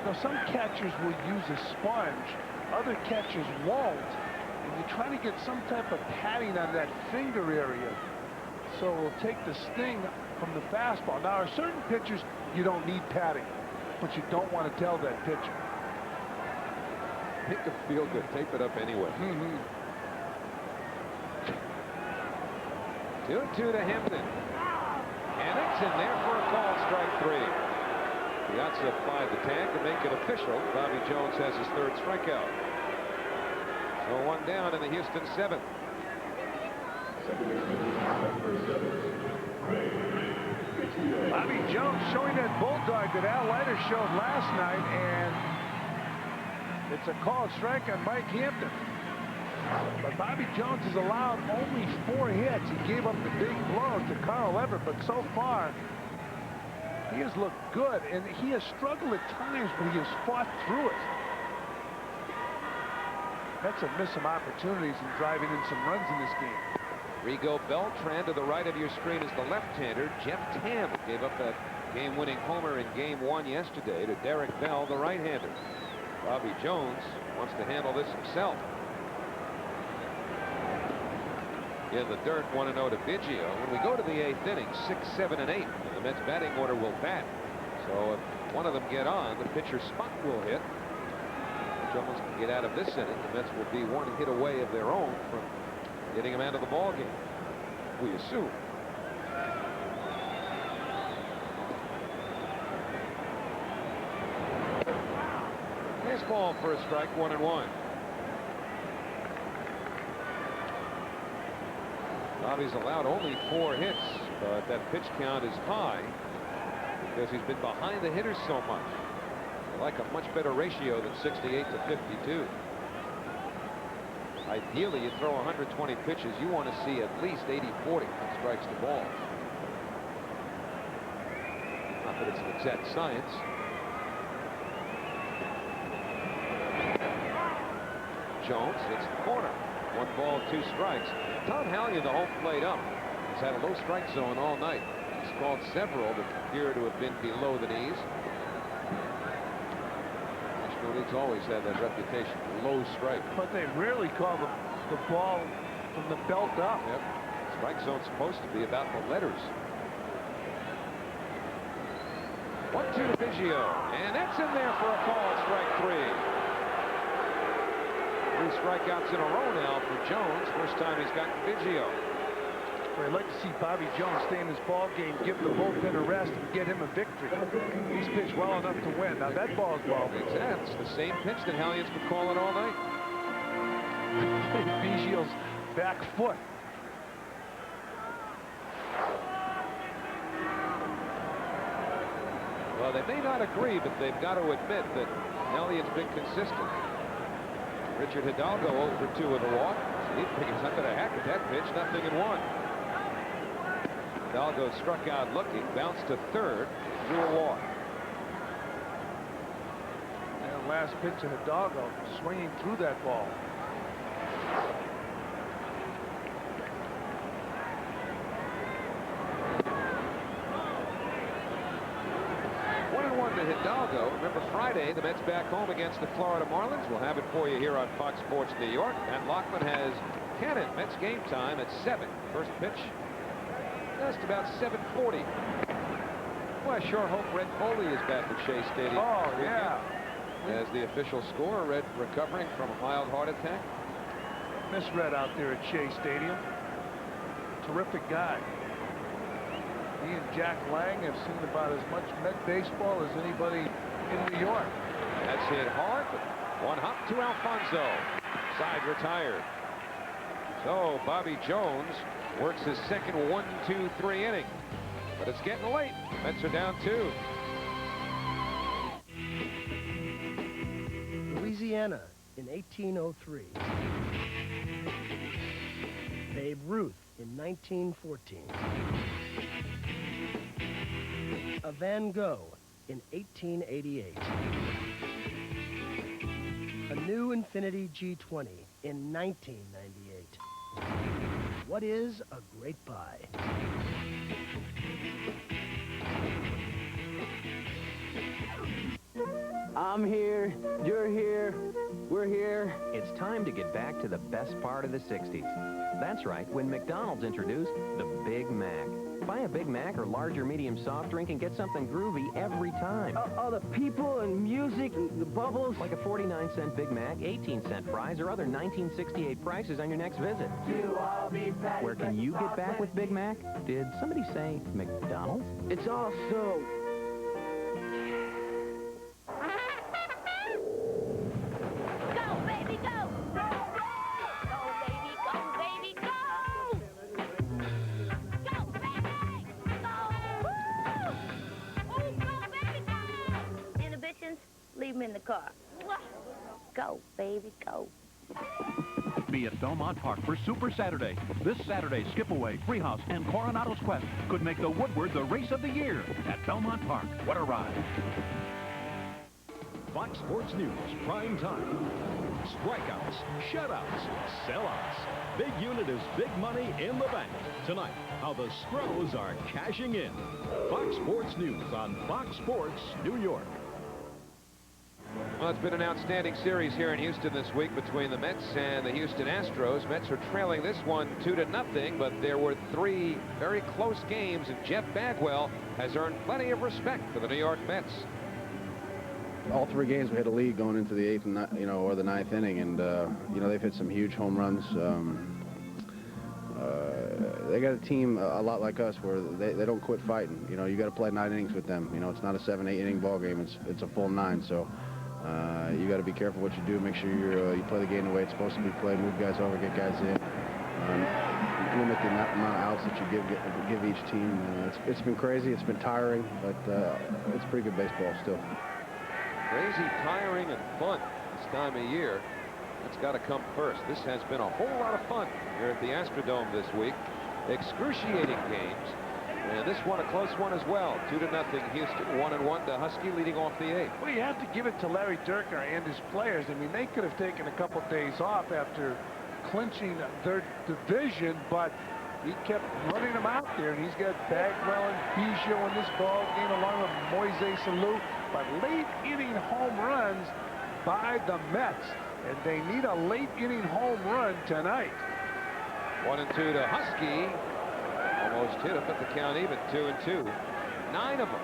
S2: Now, some catchers will use a sponge. Other catchers won't. And you try to get some type of padding on that finger area. So it'll take the sting from the fastball. Now, there are certain pitchers you don't need padding. But you don't want to tell that pitcher.
S1: Make him feel good. Tape it up anyway. 2-2 to Hampton. And it's in there for a call, strike 3. Piazza applied the tag to make it official. Bobby Jones has his 3rd strikeout. So 1 down in the Houston 7th.
S2: Bobby Jones showing that bulldog that Al Leiter showed last night, and it's a called strike on Mike Hampton. But Bobby Jones has allowed only 4 hits. He gave up the big blow to Carl Everett, but so far he has looked good, and he has struggled at times, but he has fought through it. Mets have missed some opportunities in driving in some runs in this game.
S1: Rigo Beltran to the right of your screen is the left-hander. Jeff Tam gave up that game-winning homer in Game 1 yesterday to Derek Bell, the right-hander. Bobby Jones wants to handle this himself. In the dirt, 1-0 to Biggio. When we go to the 8th inning, 6, 7, and 8, and the Mets batting order will bat. So if one of them get on, the pitcher spot will hit. If Jones can get out of this inning, the Mets will be one hit away of their own from getting him out of the ball game, we assume. Ball for a strike, 1-1. Bobby's allowed only 4 hits, but that pitch count is high because he's been behind the hitters so much. I like a much better ratio than 68 to 52. Ideally, you throw 120 pitches, you want to see at least 80-40 strikes to balls. Not that it's an exact science. Jones hits the corner. 1 ball, 2 strikes. Tom Hallion, the home plate ump, has had a low strike zone all night. He's called several that appear to have been below the knees. National League's always had that reputation, low strike.
S2: But they rarely call the ball from the belt up.
S1: Yep. Strike zone's supposed to be about the letters. 1-2 to Biggio, and that's in there for a call, strike 3. 3 strikeouts in a row now for Jones. First time he's gotten Biggio.
S2: I'd like to see Bobby Jones stay in his ball game, give the bullpen a rest, and get him a victory. He's pitched well enough to win. Now that ball's well.
S1: Exactly. It's the same pitch that Hallion's been calling all night.
S2: Biggio's back foot.
S1: Well, they may not agree, but they've got to admit that Hallion's been consistent. Richard Hidalgo 0 for 2 with a walk. So he figures I'm going to hack at that pitch. Nothing in 1. Hidalgo struck out looking, bounced to third, drew a walk.
S2: And last pitch to Hidalgo, swinging through that ball.
S1: To Hidalgo. Remember Friday, the Mets back home against the Florida Marlins. We'll have it for you here on Fox Sports New York. Matt Lockman has Cannon. Mets game time at 7. First pitch just about 7:40. Well, I sure hope Red Foley is back at Shea Stadium.
S2: Oh, yeah.
S1: As the official score, Red recovering from a mild heart attack.
S2: Miss Red out there at Shea Stadium. Terrific guy. He and Jack Lang have seen about as much Met baseball as anybody in New York.
S1: That's hit hard, but 1 hop to Alfonso. Side retired. So Bobby Jones works his second 1-2-3 inning. But it's getting late. The Mets are down 2.
S3: Louisiana in 1803. Babe Ruth in 1914. A Van Gogh in 1888. A new Infiniti G20 in 1998. What is a great buy?
S19: I'm here, you're here, we're here. It's time to get back to the best part of the 60s. That's right, when McDonald's introduced the Big Mac. Buy a Big Mac or large or medium soft drink and get something groovy every time.
S3: Oh, the people and music and the bubbles.
S19: Like a 49-cent Big Mac, 18-cent fries, or other 1968 prices on your next visit. Where can you get back with Big Mac? Did somebody say McDonald's?
S3: It's also...
S9: Leave him in the car. Go, baby, go.
S15: Be at Belmont Park for Super Saturday. This Saturday, Skip Away, Treehouse, and Coronado's Quest could make the Woodward the race of the year at Belmont Park. What a ride.
S4: Fox Sports News, prime time. Strikeouts, shutouts, sellouts. Big unit is big money in the bank. Tonight, how the Stros are cashing in. Fox Sports News on Fox Sports New York.
S1: Well, it's been an outstanding series here in Houston this week between the Mets and the Houston Astros. Mets are trailing this one 2-0, but there were 3 very close games, and Jeff Bagwell has earned plenty of respect for the New York Mets.
S5: All 3 games we had a lead going into the 8th and or the 9th inning, and they've hit some huge home runs. They got a team a lot like us where they don't quit fighting. You got to play 9 innings with them. It's not a 7-8 inning ball game. It's a full 9. So you got to be careful what you do. Make sure you play the game the way it's supposed to be played. Move guys over, get guys in. Limit the amount of outs that you give each team. It's been crazy. It's been tiring, but it's pretty good baseball still.
S1: Crazy, tiring, and fun this time of year. That's got to come first. This has been a whole lot of fun here at the Astrodome this week. Excruciating games. And this one a close one as well. 2-0 Houston, 1-1 to Husky leading off the 8th.
S2: Well, you have to give it to Larry Dierker and his players. I mean, they could have taken a couple days off after clinching their division, but he kept running them out there, and he's got Bagwell and Biggio in this ball game along with Moise Salou. But late inning home runs by the Mets, and they need a late inning home run tonight.
S1: 1-2 to Husky. Almost hit him, but the count even. 2-2. 9 of them,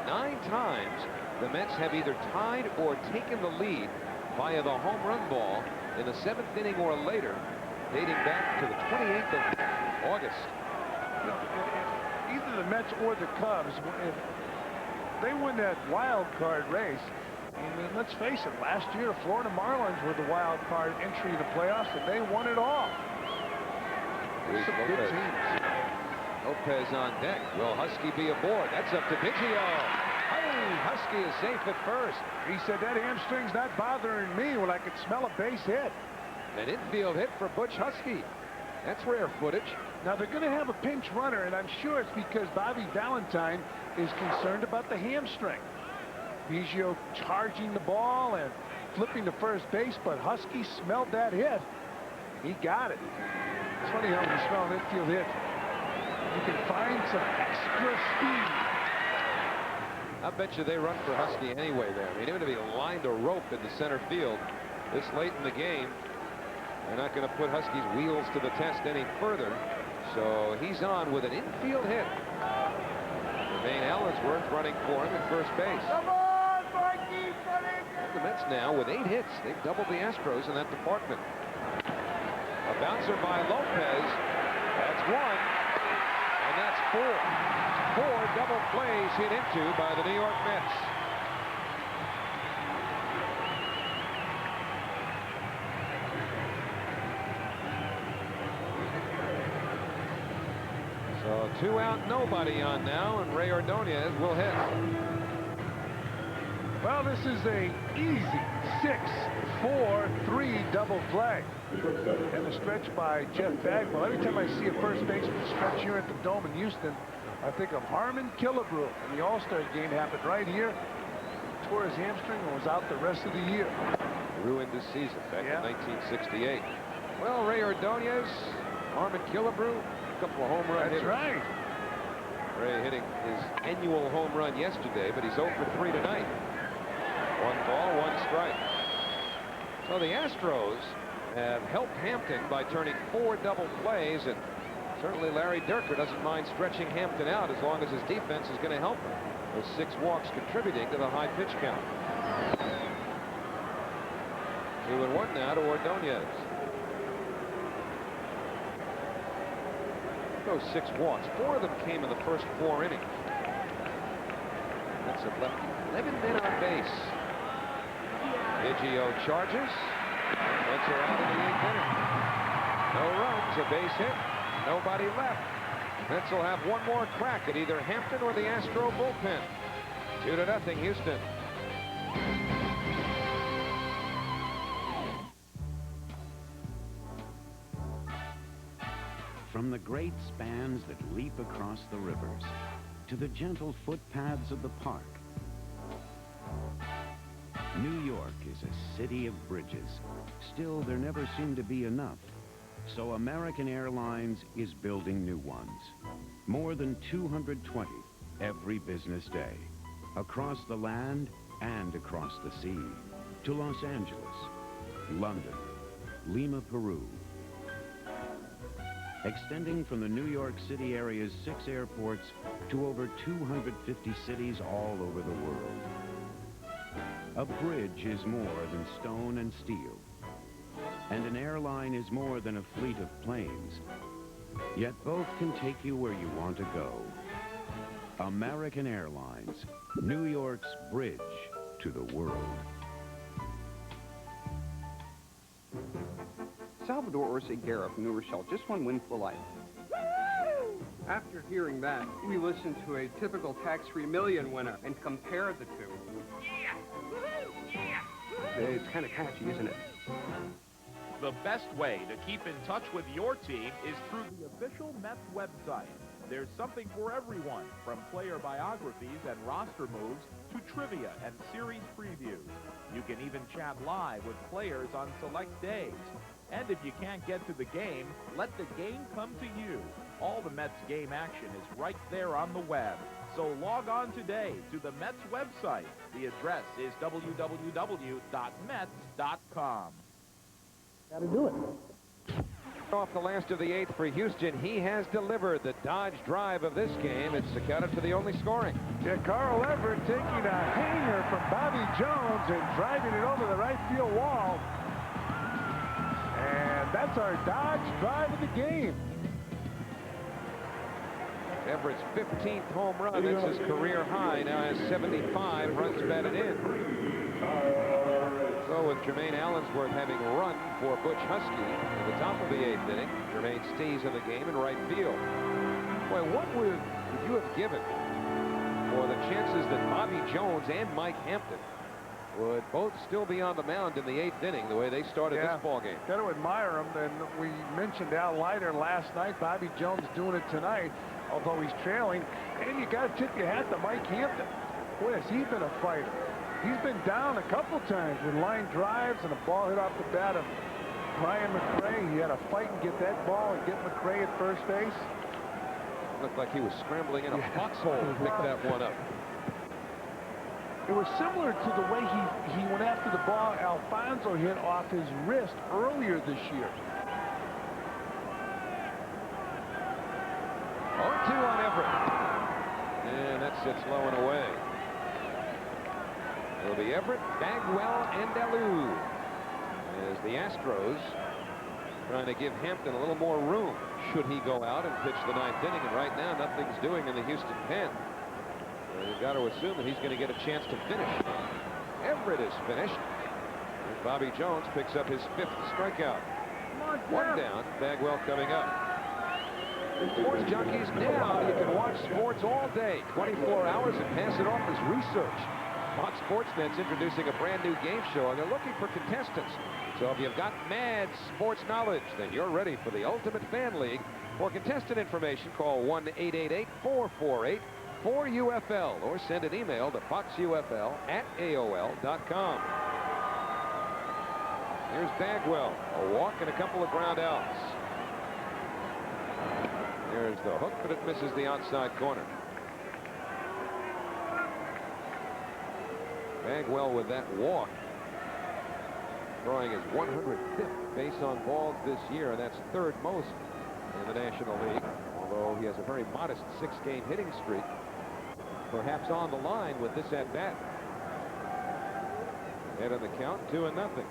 S1: 9 times, the Mets have either tied or taken the lead via the home run ball in the 7th inning or later, dating back to the 28th of August.
S2: Either the Mets or the Cubs, if they win that wild card race, I mean, let's face it, last year the Florida Marlins were the wild card entry in the playoffs, and they won it all. Some good teams.
S1: Lopez on deck. Will Husky be aboard? That's up to Biggio. Oh, Husky is safe at first.
S2: He said that hamstring's not bothering me. Well, I could smell a base hit.
S1: An infield hit for Butch Husky. That's rare footage.
S2: Now they're going to have a pinch runner, and I'm sure it's because Bobby Valentine is concerned about the hamstring. Biggio charging the ball and flipping to first base, but Husky smelled that hit. He got it. It's funny how when you smell an infield hit, you can find some extra speed.
S1: I bet you they run for Husky anyway there. I mean, even if he lined a rope in the center field this late in the game, they're not going to put Husky's wheels to the test any further. So he's on with an infield hit. Jermaine Allensworth running for him at first base.
S2: Come on, Mikey!
S1: The Mets now with 8 hits. They've doubled the Astros in that department. A bouncer by Lopez. That's 1. And that's 4. 4 double plays hit into by the New York Mets. So 2 out, nobody on now, and Ray Ordonez will hit.
S2: Well, this is a easy 6-4-3 double play. And a stretch by Jeff Bagwell. Every time I see a first baseman stretch here at the Dome in Houston, I think of Harmon Killebrew. And the All-Star game happened right here. He tore his hamstring and was out the rest of the year.
S1: Ruined his season back in 1968. Well, Ray Ordonez, Harmon Killebrew, a couple of home run hitters.
S2: That's right.
S1: Ray hitting his annual home run yesterday, but he's 0 for 3 tonight. 1 ball, 1 strike. So the Astros have helped Hampton by turning 4 double plays, and certainly Larry Dierker doesn't mind stretching Hampton out as long as his defense is going to help him. Those 6 walks contributing to the high pitch count. 2-1 now to Ordonez. Those 6 walks, 4 of them came in the first 4 innings. That's have left 11 men on base. Biggio charges. Mets are out in the 8th inning. No runs, a base hit, nobody left. Mets will have one more crack at either Hampton or the Astro bullpen. 2-0 Houston.
S6: From the great spans that leap across the rivers to the gentle footpaths of the park, New York is a city of bridges. Still, there never seem to be enough. So American Airlines is building new ones. More than 220 every business day. Across the land and across the sea. to Los Angeles, London, Lima, Peru. Extending from the New York City area's 6 airports to over 250 cities all over the world. A bridge is more than stone and steel, and an airline is more than a fleet of planes. Yet both can take you where you want to go. American Airlines, New York's bridge to the world.
S7: Salvador Orsi-Guerra from New Rochelle just won Win for Life. After hearing that, we listened to a typical tax-free million winner and compared the two. It's kind of catchy, isn't it?
S10: The best way to keep in touch with your team is through the official Mets website. There's something for everyone, from player biographies and roster moves to trivia and series previews. You can even chat live with players on select days. And if you can't get to the game, let the game come to you. All the Mets game action is right there on the web. So log on today to the Mets website. The address is www.mets.com.
S3: Got to do it.
S1: Off the last of the 8th for Houston. He has delivered the Dodge drive of this game. It's accounted for the only scoring.
S2: Yeah, Carl Everett taking a hanger from Bobby Jones and driving it over the right field wall. And that's our Dodge drive of the game.
S1: Everett's 15th home run. That's his career high. Now has 75 runs batted in. So with Jermaine Allensworth having run for Butch Husky at the top of the 8th inning, Jermaine stays in the game in right field. Boy, what would you have given for the chances that Bobby Jones and Mike Hampton would both still be on the mound in the 8th inning the way they started this ball game?
S2: Got to admire them. And we mentioned Al Leiter last night. Bobby Jones doing it tonight, although he's trailing. And you got to tip your hat to Mike Hampton. Boy, has he been a fighter. He's been down a couple times with line drives and a ball hit off the bat of Brian McRae. He had to fight and get that ball and get McRae at first base.
S1: Looked like he was scrambling in a foxhole to pick that one up.
S2: It was similar to the way he went after the ball Alfonso hit off his wrist earlier this year.
S1: 0-2 on Everett. And that sits low and away. It'll be Everett, Bagwell, and Alou as the Astros trying to give Hampton a little more room should he go out and pitch the 9th inning. And right now, nothing's doing in the Houston pen. So you've got to assume that he's going to get a chance to finish. Everett is finished. And Bobby Jones picks up his 5th strikeout. One down, Bagwell coming up. Sports junkies, now you can watch sports all day, 24 hours, and pass it off as research. Fox Sportsnet's introducing a brand new game show, and they're looking for contestants. So if you've got mad sports knowledge, then you're ready for the Ultimate Fan League. For contestant information, call 1-888-448-4UFL or send an email to foxufl@aol.com. Here's Bagwell, a walk and a couple of ground outs. There's the hook, but it misses the outside corner. Bagwell with that walk, throwing his 105th base on balls this year, and that's 3rd most in the National League, although he has a very modest 6-game hitting streak, perhaps on the line with this at-bat. Head on the count, 2-0.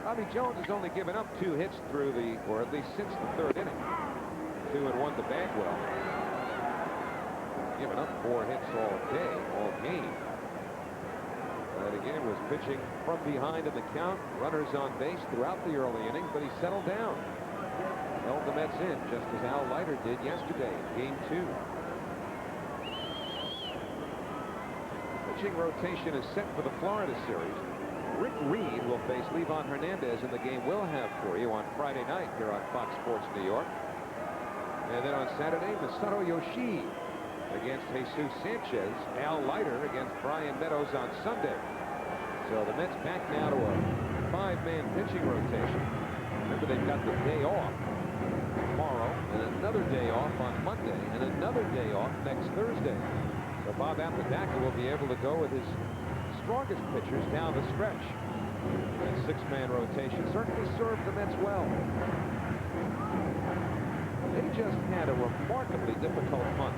S1: Bobby Jones has only given up 2 hits through the, or at least since the 3rd inning. 2-1 to Bagwell. Given up 4 hits all day, all game. But again, was pitching from behind in the count. Runners on base throughout the early innings, but he settled down. Held the Mets in, just as Al Leiter did yesterday in Game 2. The pitching rotation is set for the Florida series. Rick Reed will face Levon Hernandez in the game we'll have for you on Friday night here on Fox Sports New York. And then on Saturday, Masato Yoshii against Jesus Sanchez. Al Leiter against Brian Meadows on Sunday. So the Mets back now to a 5-man pitching rotation. Remember, they've got the day off tomorrow, and another day off on Monday, and another day off next Thursday. So Bob Apodaca will be able to go with his strongest pitchers down the stretch. That six-man rotation certainly served the Mets well. They just had a remarkably difficult month.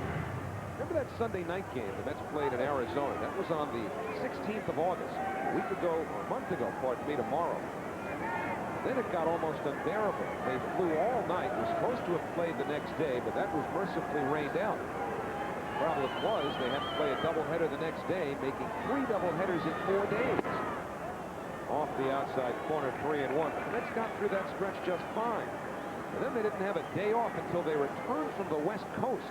S1: Remember that Sunday night game the Mets played in Arizona? That was on the 16th of August, a week ago, or a month ago, pardon me, tomorrow. Then it got almost unbearable. They flew all night. Were supposed to have played the next day, but that was mercifully rained out. The problem was they had to play a doubleheader the next day, making 3 doubleheaders in 4 days. Off the outside corner, 3-1. But the Mets got through that stretch just fine. And then they didn't have a day off until they returned from the West Coast,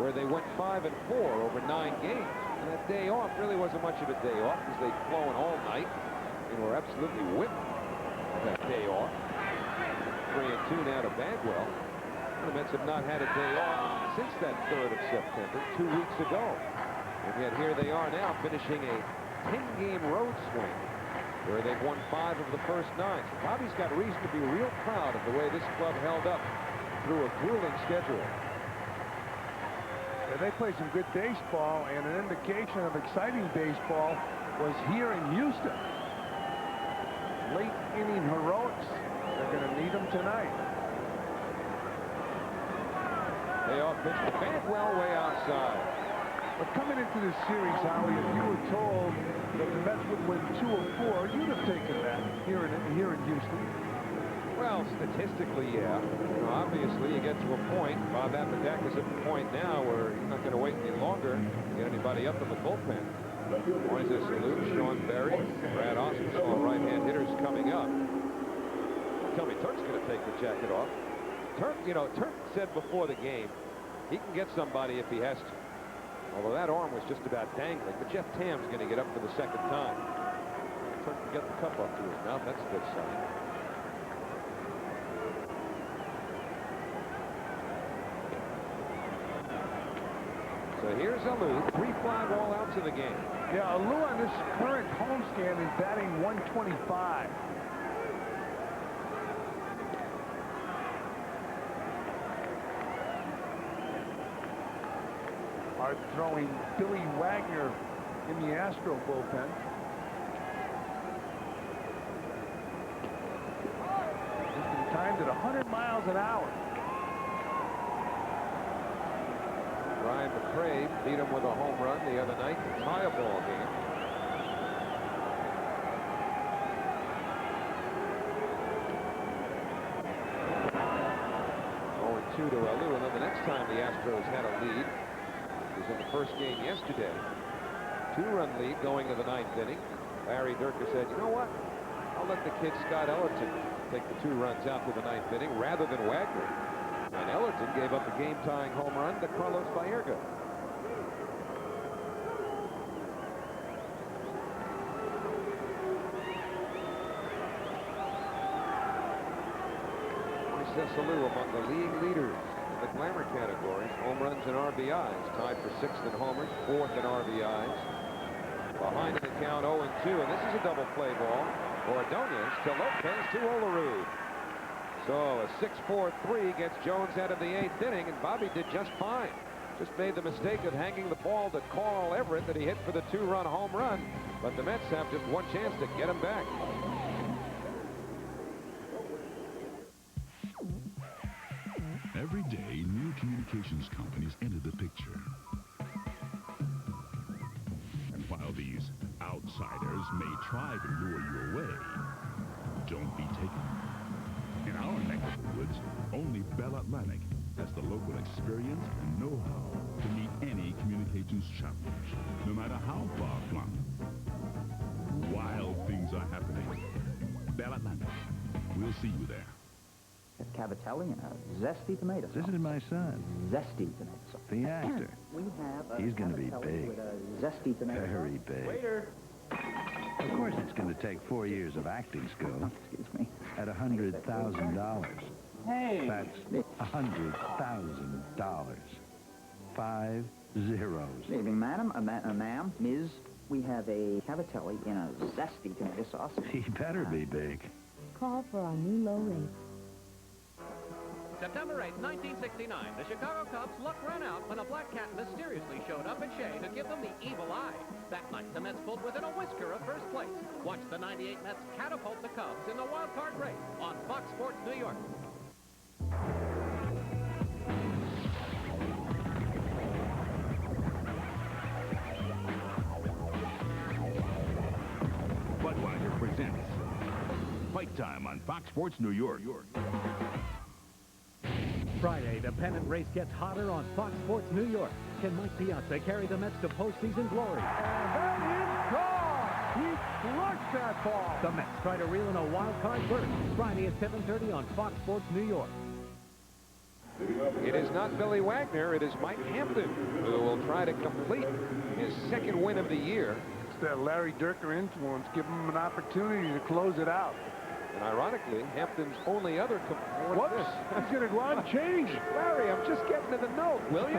S1: where they went 5-4 over 9 games. And that day off really wasn't much of a day off because they'd flown all night and were absolutely whipped that day off. 3-2 now to Bagwell. The Mets have not had a day off since that 3rd of September, 2 weeks ago. And yet here they are now finishing a 10-game road swing where they've won 5 of the first 9. So Bobby's got reason to be real proud of the way this club held up through a grueling schedule.
S2: Yeah, they played some good baseball, and an indication of exciting baseball was here in Houston. Late inning heroics. They're going to need them tonight.
S1: Payoff pitch to Bagwell way outside.
S2: But coming into this series, Howie, if you were told that the Mets would win 2 of 4, you'd have taken that here in Houston.
S1: Well, statistically, yeah. You know, obviously, you get to a point. Bob Apodaca's at the point now where he's not going to wait any longer to get anybody up in the bullpen. Moises Alou, Sean Berry, Brad Austin, all right-hand hitters coming up. Tell me, Turk's going to take the jacket off. Turk said before the game he can get somebody if he has to. Although that arm was just about dangling, but Jeff Tam's going to get up for the second time. Turk can get the cup up to his mouth. That's a good sign. So here's Alou, 3 fly ball outs in the game.
S2: Yeah, Alou on this current homestand is batting .125. Are throwing Billy Wagner in the Astro bullpen. He's been timed at 100 miles an hour.
S1: Ryan McCrae beat him with a home run the other night to tie a ball game. Two to Alou, and then the next time the Astros had a lead was in the first game yesterday. 2-run lead going to the 9th inning. Larry Durker said, you know what? I'll let the kid Scott Ellerton take the 2 runs out to the 9th inning rather than Wagner. And Ellerton gave up a game-tying home run to Carlos Baerga. Moises Alou among the league leaders in the glamour categories. Home runs and RBIs. Tied for 6th in homers, 4th in RBIs. Behind in the count 0-2, and this is a double play ball. Ordonez to Lopez to Olerud. So a 6-4-3 gets Jones out of the 8th inning, and Bobby did just fine. Just made the mistake of hanging the ball to Carl Everett that he hit for the 2-run home run. But the Mets have just one chance to get him back.
S4: Every day, new communications companies enter the picture. And while these outsiders may try to lure you away, don't be taken. In our neck of the woods, only Bell Atlantic has the local experience and know-how to meet any communications challenge, no matter how far-flung. Wild things are happening. Bell Atlantic. We'll see you there.
S8: Cavatelli and a zesty tomato sauce.
S11: This is my son.
S8: Zesty tomato sauce.
S11: The actor.
S8: We have a
S11: He's going to be
S8: cavatelli
S11: big.
S8: with a zesty tomato
S11: Very
S8: sauce.
S11: big.
S8: Waiter.
S11: Of course, it's going to take 4 years of acting school.
S8: Excuse me.
S11: At $100,000.
S8: Hey.
S11: That's $100,000. 5 zeros.
S8: Good evening, madam. Ma'am, Ms. We have a cavatelli in a zesty tomato sauce.
S11: He better be big.
S17: Call for our new low rates.
S12: September 8, 1969, the Chicago Cubs luck ran out when a black cat mysteriously showed up at Shea to give them the evil eye. That night, the Mets pulled within a whisker of first place. Watch the 98 Mets catapult the Cubs in the wild card race on Fox Sports New York.
S4: Budweiser presents Fight Time on Fox Sports New York.
S14: Friday, the pennant race gets hotter on Fox Sports New York. Can Mike Piazza carry the Mets to postseason glory?
S2: And that is gone! He crushed that ball!
S14: The Mets try to reel in a wild card berth. Friday at 7:30 on Fox Sports New York.
S1: It is not Billy Wagner, it is Mike Hampton who will try to complete his second win of the year.
S2: It's that Larry Dierker influence. Give him an opportunity to close it out.
S1: And ironically, Hampton's only other...
S2: Whoops! He's going to go out and change.
S1: Larry, I'm just getting to the note, will you?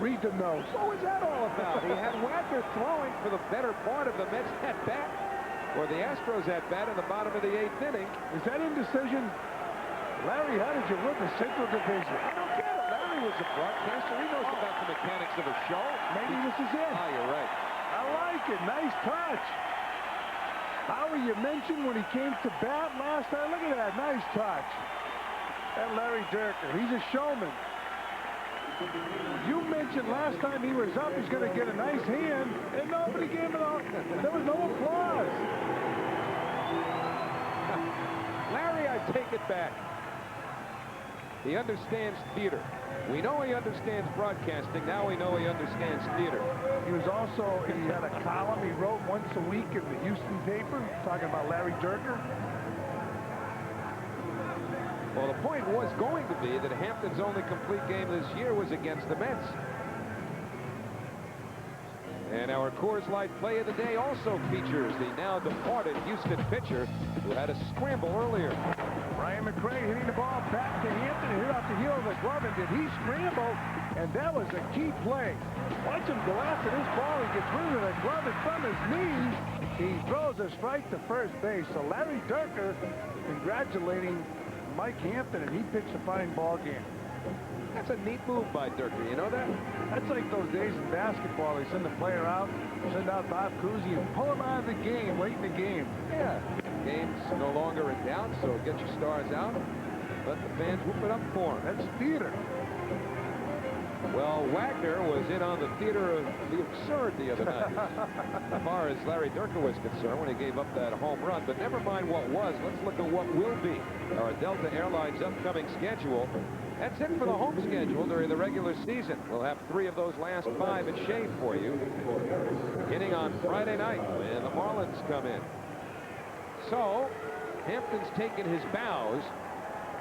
S2: Read the note.
S1: What was that all about? He had Wagner throwing for the better part of the Mets at-bat, or the Astros at-bat in the bottom of the 8th inning.
S2: Is that indecision? Larry, how did you win the Central Division?
S1: I don't get it. Larry was a broadcaster. He knows about the mechanics of a show.
S2: Maybe this is it.
S1: Oh, you're right.
S2: I like it. Nice touch. Howie, you mentioned when he came to bat last time. Look at that. Nice touch. And Larry Dierker, he's a showman. You mentioned last time he was up, he's going to get a nice hand, and nobody gave him there was no applause.
S1: Larry, I take it back. He understands theater. We know he understands broadcasting. Now we know he understands theater.
S2: He was also, he had a column he wrote once a week in the Houston paper talking about Larry Dierker.
S1: Well, the point was going to be that Hampton's only complete game this year was against the Mets. And our Coors Light play of the day also features the now departed Houston pitcher who had a scramble earlier.
S2: Brian McRae hitting the ball back to Hampton, hit off the heel of the glove, and did he scramble? And that was a key play. Watch him go after this ball. He gets rid of the glove and from his knees, he throws a strike to first base. So Larry Dierker congratulating Mike Hampton, and he pitched a fine ball game.
S1: That's a neat move by Dierker, you know that?
S2: That's like those days in basketball. They send the player out, send out Bob Cousy, and pull him out of the game late in the game.
S1: Yeah. Game's no longer in doubt, so get your stars out. Let the fans whoop it up for him.
S2: That's theater.
S1: Well, Wagner was in on the theater of the absurd the other night, as far as Larry Dierker was concerned when he gave up that home run. But never mind what was. Let's look at what will be our Delta Airlines upcoming schedule. That's it for the home schedule during the regular season. We'll have 3 of those last 5 at Shea for you, beginning on Friday night when the Marlins come in. So, Hampton's taken his bows,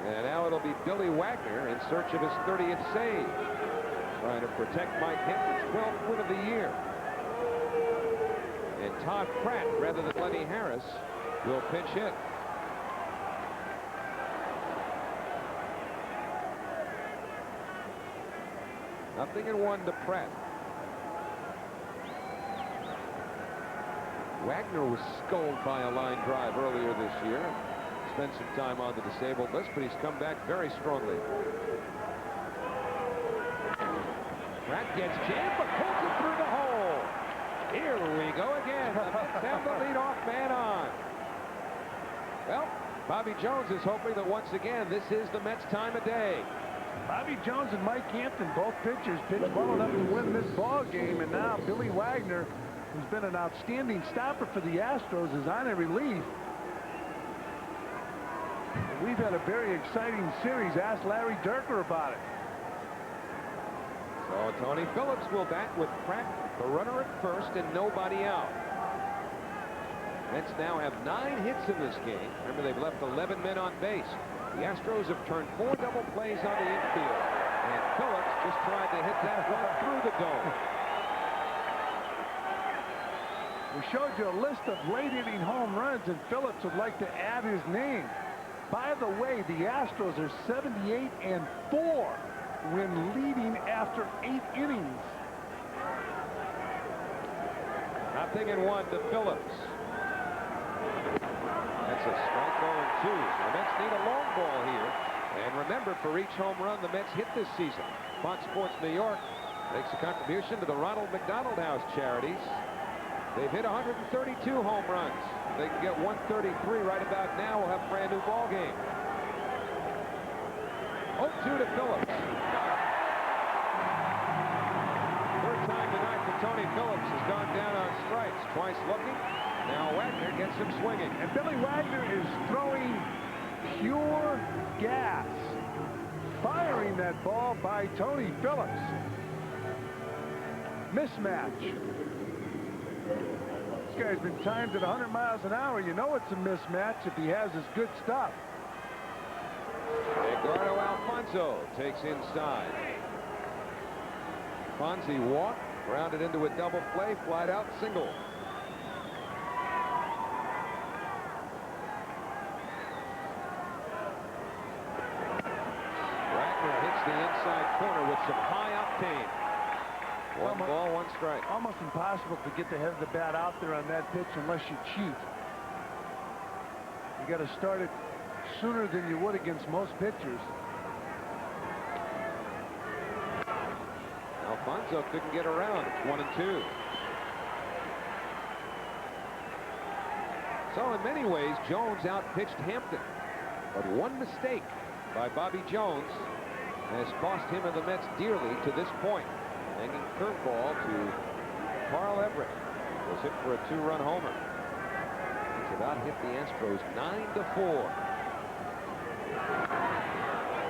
S1: and now it'll be Billy Wagner in search of his 30th save, trying to protect Mike Hampton's 12th win of the year. And Todd Pratt, rather than Lenny Harris, will pinch hit. Nothing in 1 to Pratt. Wagner was sculled by a line drive earlier this year. Spent some time on the disabled list, but he's come back very strongly. Pratt gets jammed, but pulls it through the hole. Here we go again. The Mets have the leadoff man on. Well, Bobby Jones is hoping that once again this is the Mets' time of day.
S2: Bobby Jones and Mike Hampton, both pitchers, pitched well enough to win this ball game, and now Billy Wagner, who's been an outstanding stopper for the Astros, is on a relief. And we've had a very exciting series. Ask Larry Dierker about it.
S1: So Tony Phillips will bat with Pratt, the runner at first, and nobody out. Mets now have 9 hits in this game. Remember, they've left 11 men on base. The Astros have turned 4 double plays on the infield, and Phillips just tried to hit that one through the dome.
S2: We showed you a list of late-inning home runs, and Phillips would like to add his name. By the way, the Astros are 78-4 when leading after 8 innings.
S1: Nothing in 1 to Phillips. That's a strike 0-2. So the Mets need a long ball here. And remember, for each home run the Mets hit this season, Fox Sports New York makes a contribution to the Ronald McDonald House charities. They've hit 132 home runs. They can get 133 right about now. We'll have a brand new ball game. 0-2 to Phillips. Third time tonight that Tony Phillips has gone down on strikes. Twice looking. Now Wagner gets him swinging.
S2: And Billy Wagner is throwing pure gas. Firing that ball by Tony Phillips. Mismatch. This guy's been timed at 100 miles an hour. You know it's a mismatch if he has his good stuff.
S1: Edgardo Alfonso takes inside. Fonzie walked, grounded into a double play, flied out single. Wagner hits the inside corner with some high octane. One ball, one strike.
S2: Almost impossible to get the head of the bat out there on that pitch unless you cheat. You got to start it sooner than you would against most pitchers.
S1: Alfonso couldn't get around. It's 1-2. So in many ways, Jones outpitched Hampton. But one mistake by Bobby Jones has cost him and the Mets dearly to this point. Hanging curveball to Carl Everett. Was hit for a 2-run homer. It's about hit the Astros 9-4.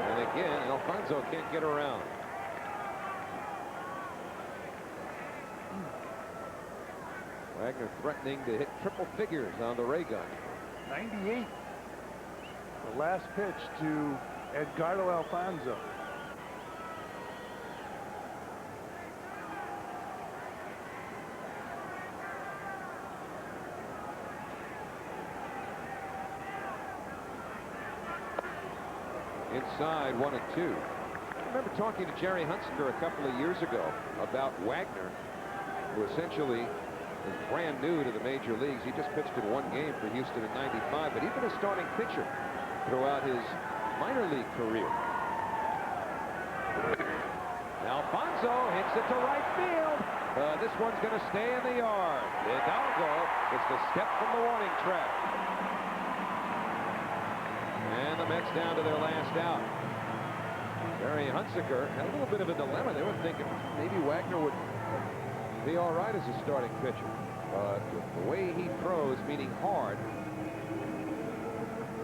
S1: And again, Alfonso can't get around. Wagner threatening to hit triple figures on the ray gun.
S2: 98. The last pitch to Edgardo Alfonso.
S1: Inside, 1-2. I remember talking to Jerry Hunsaker a couple of years ago about Wagner, who essentially is brand new to the major leagues. He just pitched in one game for Houston in '95, but he's been a starting pitcher throughout his minor league career. Alfonso hits it to right field. This one's going to stay in the yard. Hidalgo gets the step from the warning track. And the Mets down to their last out. Jerry Hunsaker had a little bit of a dilemma. They were thinking maybe Wagner would be all right as a starting pitcher. But with the way he throws, meaning hard,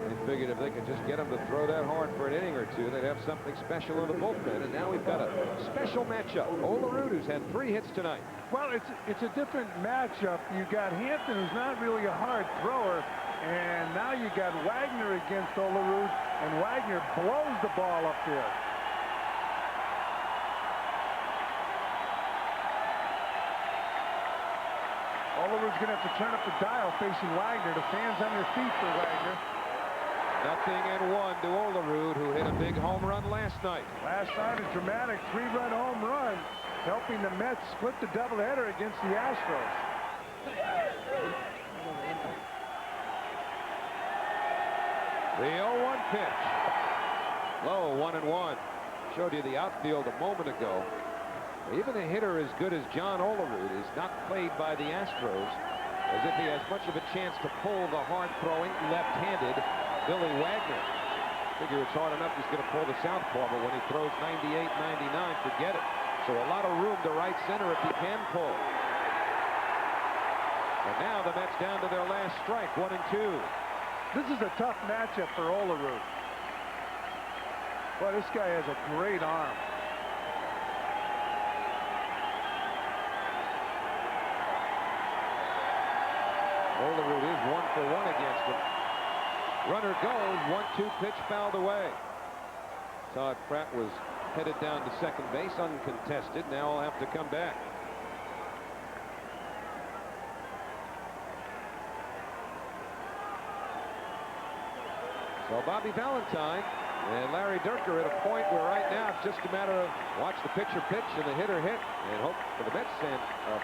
S1: they figured if they could just get him to throw that hard for an inning or two, they'd have something special in the bullpen. And now we've got a special matchup. Olerud, who's had 3 hits tonight.
S2: Well, it's a different matchup. You got Hampton, who's not really a hard thrower. And now you got Wagner against Olerud, and Wagner blows the ball up there. Olerud's going to have to turn up the dial facing Wagner. The fans on their feet for Wagner.
S1: 0-1 to Olerud, who hit a big home run last night.
S2: Last night, a dramatic 3-run home run, helping the Mets split the doubleheader against the Astros.
S1: The 0-1 pitch. Low, 1-1. Showed you the outfield a moment ago. Even a hitter as good as John Olerud is not played by the Astros as if he has much of a chance to pull the hard-throwing, left-handed Billy Wagner. Figure it's hard enough he's going to pull the southpaw, but when he throws 98, 99, forget it. So a lot of room to right center if he can pull. And now the Mets down to their last strike, 1-2.
S2: This is a tough matchup for Olerud. Boy, this guy has a great arm.
S1: Olerud is 1-for-1 against him. Runner goes, 1-2 pitch fouled away. Todd Pratt was headed down to second base, uncontested. Now he'll have to come back. So Bobby Valentine and Larry Dierker at a point where right now it's just a matter of watch the pitcher pitch and the hitter hit and hope for the Mets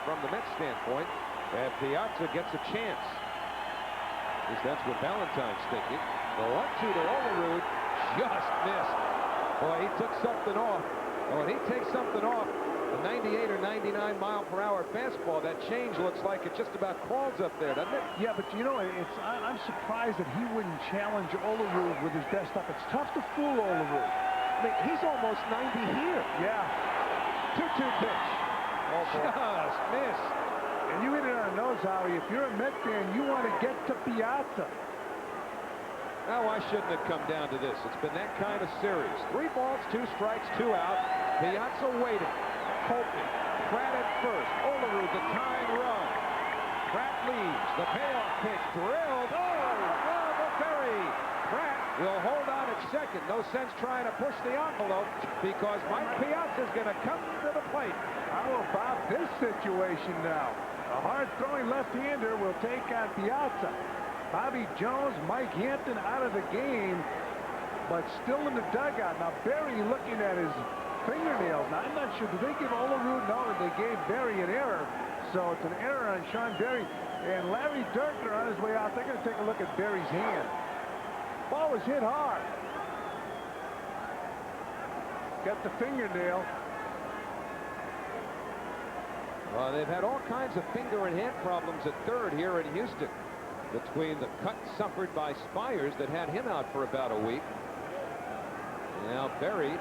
S1: from the Mets standpoint that Piazza gets a chance. At least that's what Valentine's thinking. The 1-2 to Olerud just missed. Boy, he took something off. And when he takes something off, a 98 or 99 mile per hour fastball, that change looks like it just about crawls up there, doesn't it?
S2: Yeah, but you know, I'm surprised that he wouldn't challenge Olerud with his best stuff. It's tough to fool Olerud.
S1: I mean, he's almost 90 here.
S2: Yeah.
S1: 2-2 pitch.
S2: Oh, boy.
S1: Just missed.
S2: And you hit it on the nose, Howie. If you're a Met fan, you want to get to Piazza.
S1: Now, why shouldn't it come down to this? It's been that kind of series. 3 balls, 2 strikes, 2 out. Piazza waiting. Hoping. Pratt at first. Olerud, the tying run. Pratt leaves. The payoff pitch drilled. Oh, Berry. Pratt will hold on at second. No sense trying to push the envelope because Mike Piazza's going to come to the plate.
S2: How about this situation now? A hard-throwing left-hander will take on Piazza. Bobby Jones, Mike Hampton out of the game, but still in the dugout. Now, Berry looking at his fingernails. Now, I'm not sure. Did they give Olerud? No, they gave Berry an error. So it's an error on Sean Berry. And Larry Dierker on his way out. They're going to take a look at Berry's hand. Ball was hit hard. Got the fingernail.
S1: Well, they've had all kinds of finger and hand problems at third here in Houston, between the cut suffered by Spires that had him out for about a week. Now Berry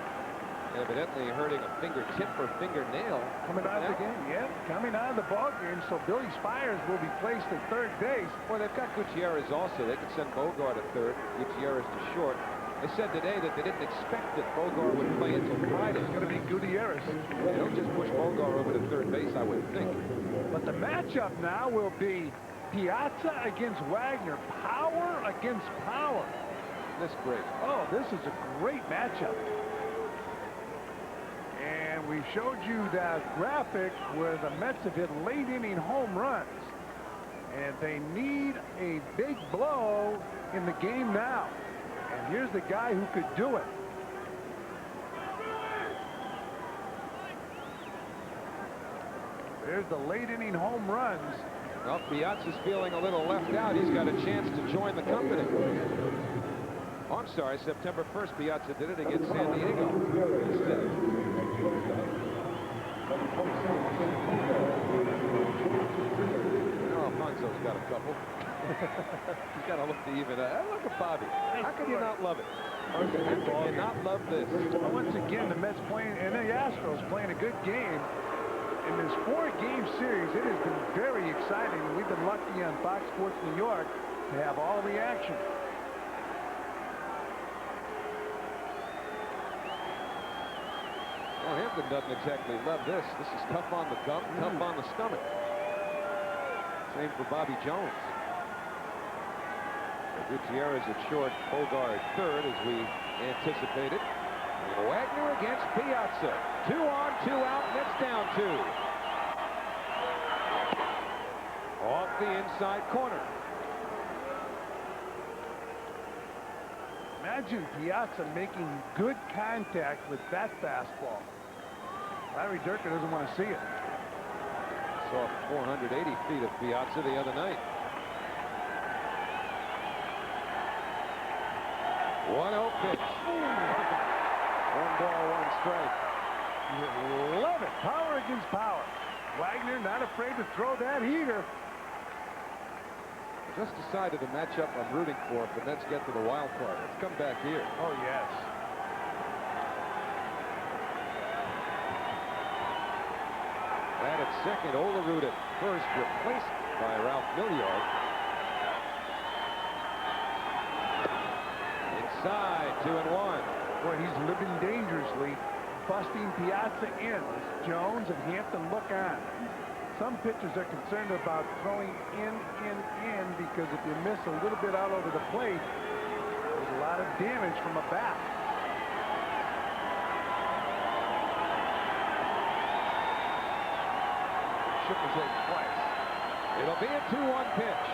S1: evidently hurting a fingertip or fingernail.
S2: Coming out of the game, yeah. Coming out of the ball game, so Billy Spires will be placed at third base.
S1: Well, they've got Gutierrez also. They could send Bogart at third, Gutierrez to short. They said today that they didn't expect that Bogart would play until Friday.
S2: It's going to be Gutierrez.
S1: They don't just push Bogart over to third base, I would think.
S2: But the matchup now will be Piazza against Wagner. Power against power.
S1: This great.
S2: Oh, this is a great matchup. And we showed you that graphic where the Mets have hit late inning home runs. And they need a big blow in the game now. And here's the guy who could do it. There's the late inning home runs.
S1: Well, Piazza's feeling a little left out. He's got a chance to join the company. Oh, I'm sorry, September 1st, Piazza did it against San Diego instead. Oh, Ponzo's got a couple. He's got to look to even. Look at Bobby. How can you not love it? How can you not love this?
S2: Well, once again, the Mets playing, and the Astros playing a good game. In this 4-game series, it has been very exciting. We've been lucky on Fox Sports New York to have all the action.
S1: Well, Hampton doesn't exactly love this. This is tough on the gum, tough on the stomach. Same for Bobby Jones. Gutierrez at short, Bogart third as we anticipated. Wagner against Piazza. 2 on, 2 out, Mets down 2. Off the inside corner.
S2: Imagine Piazza making good contact with that fastball. Larry Dierker doesn't want to see it.
S1: Saw 480 feet of Piazza the other night. 1-0 pitch. 1 ball, 1 strike.
S2: You love it. Power against power. Wagner not afraid to throw that heater.
S1: Just decided the matchup I'm rooting for if the Mets get to the wild card. Let's come back here.
S2: Oh, yes.
S1: That at second, Olerud at first, replaced by Ralph Milliard. Inside, 2-1.
S2: Boy, he's living dangerously, busting Piazza in. Jones and Hampton look on. Some pitchers are concerned about throwing in, because if you miss a little bit out over the plate, there's a lot of damage from a bat. Shook his head twice.
S1: It'll be a 2-1 pitch.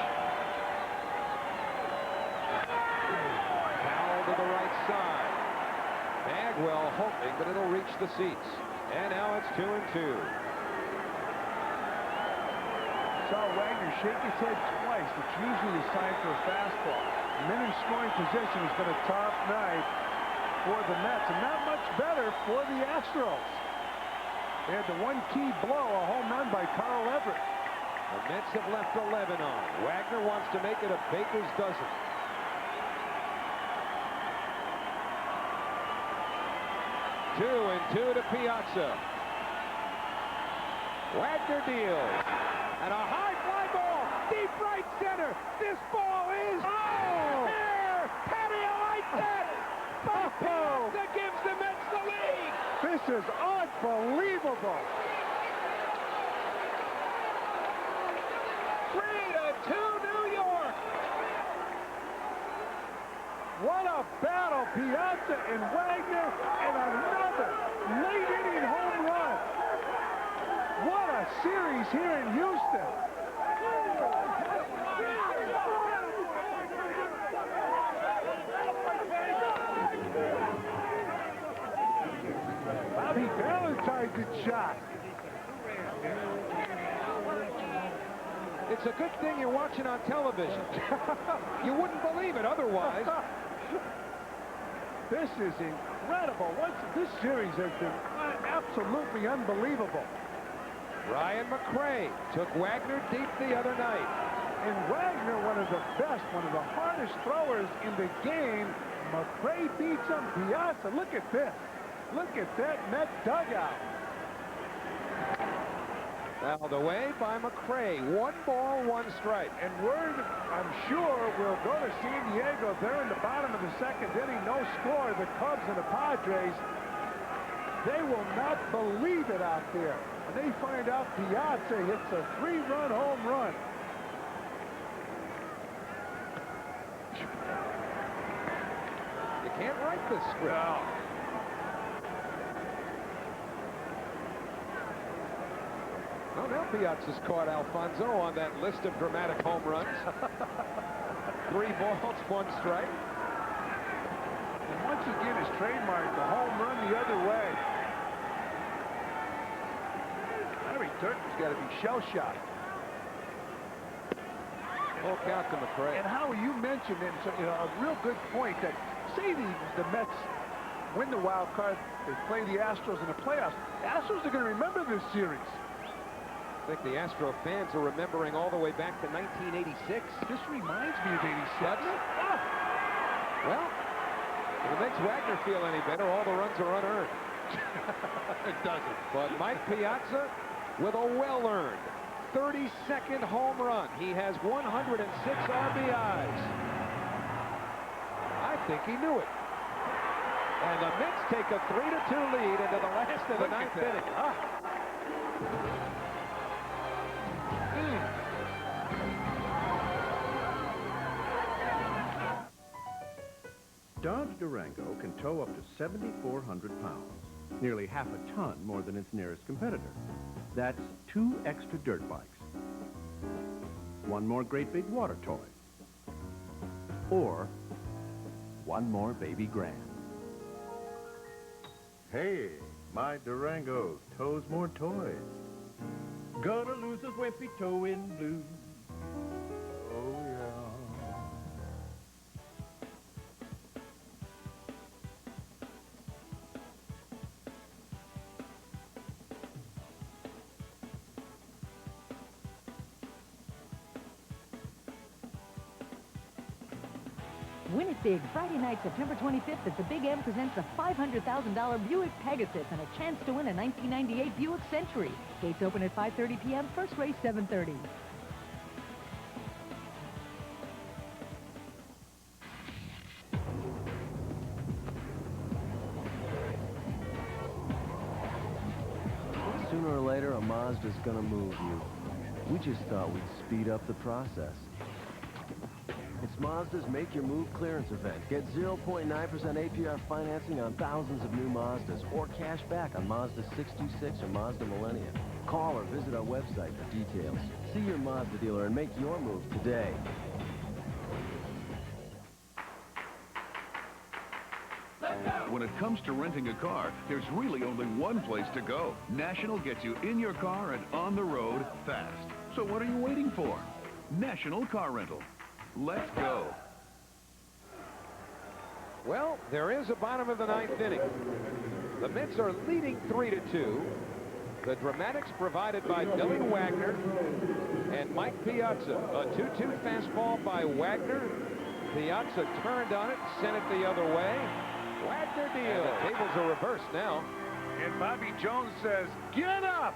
S1: Foul to the right side. Bagwell hoping, but it'll reach the seats. And now it's 2-2.
S2: Saw Wagner shake his head twice, which usually is sign for a fastball. Men in scoring position has been a tough night. for the Mets, and not much better for the Astros. They had the one key blow, a home run by Carl Everett.
S1: The Mets have left 11 on. Wagner wants to make it a baker's dozen. Two and two to Piazza. Wagner deals. And a high fly ball, deep right center. This ball is there. How do you like that? But Piazza gives the Mets the lead.
S2: This is unbelievable.
S1: 3-2 New York.
S2: What a battle, Piazza and Wagner, and another late inning home run. What a series here in Houston. Bobby Valentine's a shot.
S1: It's a good thing you're watching on television. You wouldn't believe it otherwise.
S2: This is incredible. This series has been absolutely unbelievable.
S1: Ryan McRae took Wagner deep the other night.
S2: And Wagner, one of the best, one of the hardest throwers in the game. McRae beats him. Piazza, look at this. Look at that Met dugout.
S1: Fouled away by McRae. 1 ball, 1 strike.
S2: And word, I'm sure, will go to San Diego. They're in the bottom of the second inning. No score. The Cubs and the Padres. They will not believe it out there. When they find out Piazza hits a 3-run home run.
S1: You can't write this script.
S2: No.
S1: Well, now Piazza's caught Alfonso on that list of dramatic home runs. 3 balls, 1 strike.
S2: And once again, his trademark, the home run the other way. Larry Turton's got to be shell-shocked.
S1: Full count to McRae.
S2: And how you mentioned it, a real good point that say the Mets win the wild card, they play the Astros in the playoffs. The Astros are going to remember this series.
S1: I think the Astro fans are remembering all the way back to 1986.
S2: This reminds me of 87.
S1: Ah. Well, if it makes Wagner feel any better, all the runs are unearned.
S2: It doesn't.
S1: But Mike Piazza with a well-earned 32nd home run. He has 106 RBIs. I think he knew it. And the Mets take a 3-2 lead into the last of the 9th inning.
S13: Dodge Durango can tow up to 7,400 pounds, nearly half a ton more than its nearest competitor. That's 2 extra dirt bikes, 1 more great big water toy, or 1 more baby grand. Hey, my Durango tows more toys. Gonna lose those wimpy towing blues. Oh, yeah.
S16: Win it big Friday night, September 25th, as the Big M presents a $500,000 Buick Pegasus and a chance to win a 1998 Buick Century. Gates open at 5:30 p.m., first race 7:30.
S17: Sooner or later, a Mazda's gonna move you. We just thought we'd speed up the process. It's Mazda's Make Your Move clearance event. Get 0.9% APR financing on thousands of new Mazdas or cash back on Mazda 626 or Mazda Millennia. Call or visit our website for details. See your Mazda dealer and make your move today.
S4: When it comes to renting a car, there's really only one place to go. National gets you in your car and on the road fast. So what are you waiting for? National Car Rental. Let's go.
S1: Well, there is a bottom of the ninth inning. The Mets are leading 3-2. The dramatics provided by Billy Wagner and Mike Piazza. A 2-2 fastball by Wagner. Piazza turned on it, sent it the other way. Wagner deal. The tables are reversed now.
S2: And Bobby Jones says, get up!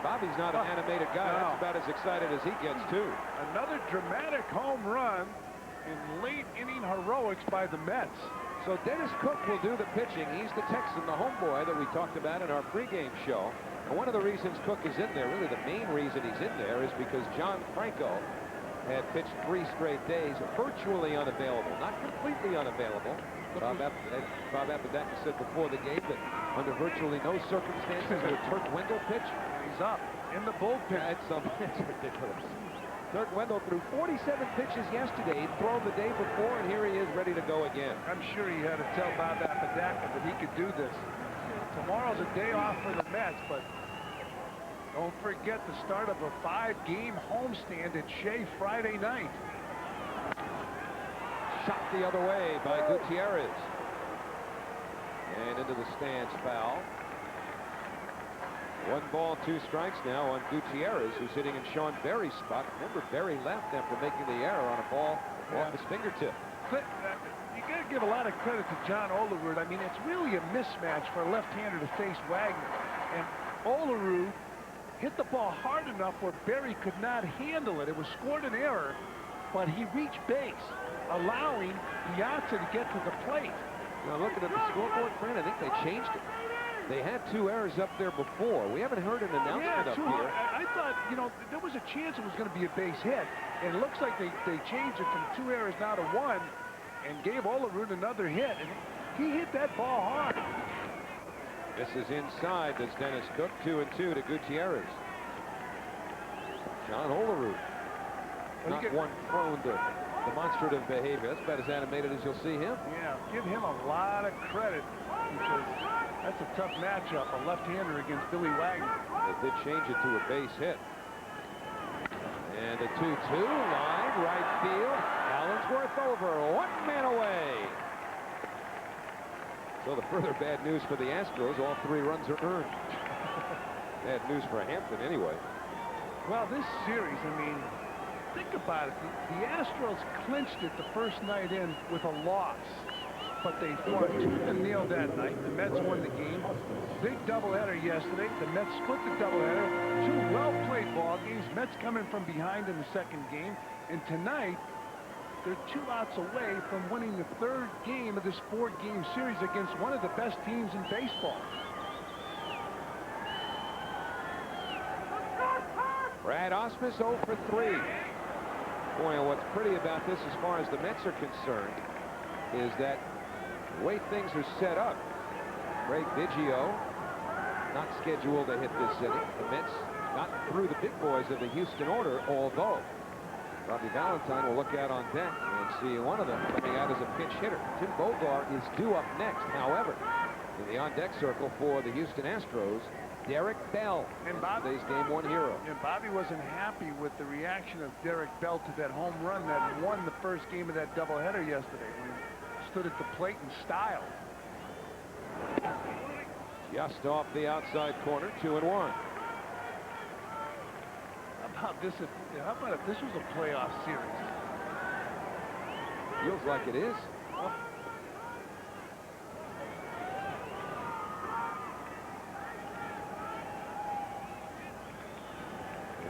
S1: Bobby's not an animated guy.
S2: No.
S1: That's about as excited as he gets, too.
S2: Another dramatic home run in late inning heroics by the Mets.
S1: So Dennis Cook will do the pitching. He's the Texan, the homeboy that we talked about in our pregame show. And one of the reasons Cook is in there, really the main reason he's in there, is because John Franco had pitched 3 straight days, virtually unavailable. Not completely unavailable. Bob Apodaca said before the game that under virtually no circumstances would Turk Wendell pitch.
S2: He's up in the bullpen.
S1: That's ridiculous. Turk Wendell threw 47 pitches yesterday. He'd thrown the day before, and here he is ready to go again.
S2: I'm sure he had to tell Bob Apodaca that he could do this. Tomorrow's a day off for the Mets, but don't forget the start of a 5-game homestand at Shea Friday night.
S1: Shot the other way by Gutierrez. And into the stands, foul. 1 ball, 2 strikes now on Gutierrez, who's hitting in Sean Berry's spot. Remember, Berry left after making the error on a ball off his fingertip.
S2: You got to give a lot of credit to John Olerud. I mean, it's really a mismatch for a left-hander to face Wagner. And Olerud hit the ball hard enough where Berry could not handle it. It was scored an error, but he reached base, allowing Piazza to get to the plate.
S1: Now, looking at the scoreboard, Fran, I think they changed it. They had 2 errors up there before. We haven't heard an announcement up here.
S2: I thought, you know, there was a chance it was going to be a base hit. And it looks like they changed it from 2 errors now to 1 and gave Olerud another hit. And he hit that ball hard.
S1: This is inside. Does Dennis Cook 2-2 to Gutierrez. John Olerud. Not one prone to demonstrative behavior. That's about as animated as you'll see him.
S2: Yeah, give him a lot of credit because that's a tough matchup, a left-hander against Billy Wagner.
S1: They did change it to a base hit. And a 2-2 line, right field. Allensworth over, 1 man away. So the further bad news for the Astros, all 3 runs are earned. Bad news for Hampton anyway.
S2: Well, this series, I mean, think about it. The Astros clinched it the first night in with a loss. But they fought tooth and nail that night. The Mets won the game. Big doubleheader yesterday. The Mets split the doubleheader. 2 well-played ball games. Mets coming from behind in the 2nd game. And tonight, they're 2 outs away from winning the 3rd game of this 4-game series against one of the best teams in baseball.
S1: Brad Ausmus 0 for 3. Boy, what's pretty about this as far as the Mets are concerned is that the way things are set up, Craig Biggio not scheduled to hit this inning. The Mets got through the big boys of the Houston order, although Robbie Valentine will look out on deck and see one of them coming out as a pinch hitter. Tim Bogart is due up next. However, in the on-deck circle for the Houston Astros, Derek Bell,
S2: and
S1: today's Game 1 hero.
S2: And Bobby wasn't happy with the reaction of Derek Bell to that home run that won the first game of that doubleheader yesterday when he stood at the plate in style.
S1: Just off the outside corner, 2-1.
S2: How about if this was a playoff series?
S1: Feels like it is.
S2: Oh.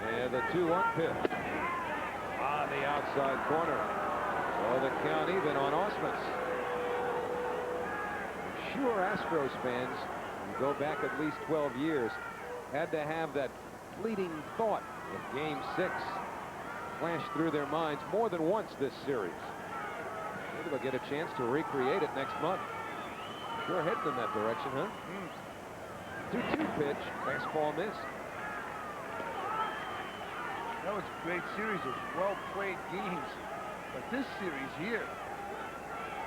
S1: And the 2-1 pitch on the outside corner. So the count even on Ausmus. I'm sure Astros fans, you go back at least 12 years, had to have that fleeting thought of Game 6 flashed through their minds more than once this series. Maybe they'll get a chance to recreate it next month. Sure heading in that direction, huh? 2-2 pitch, fastball missed.
S2: That was a great series of well-played games. But this series here,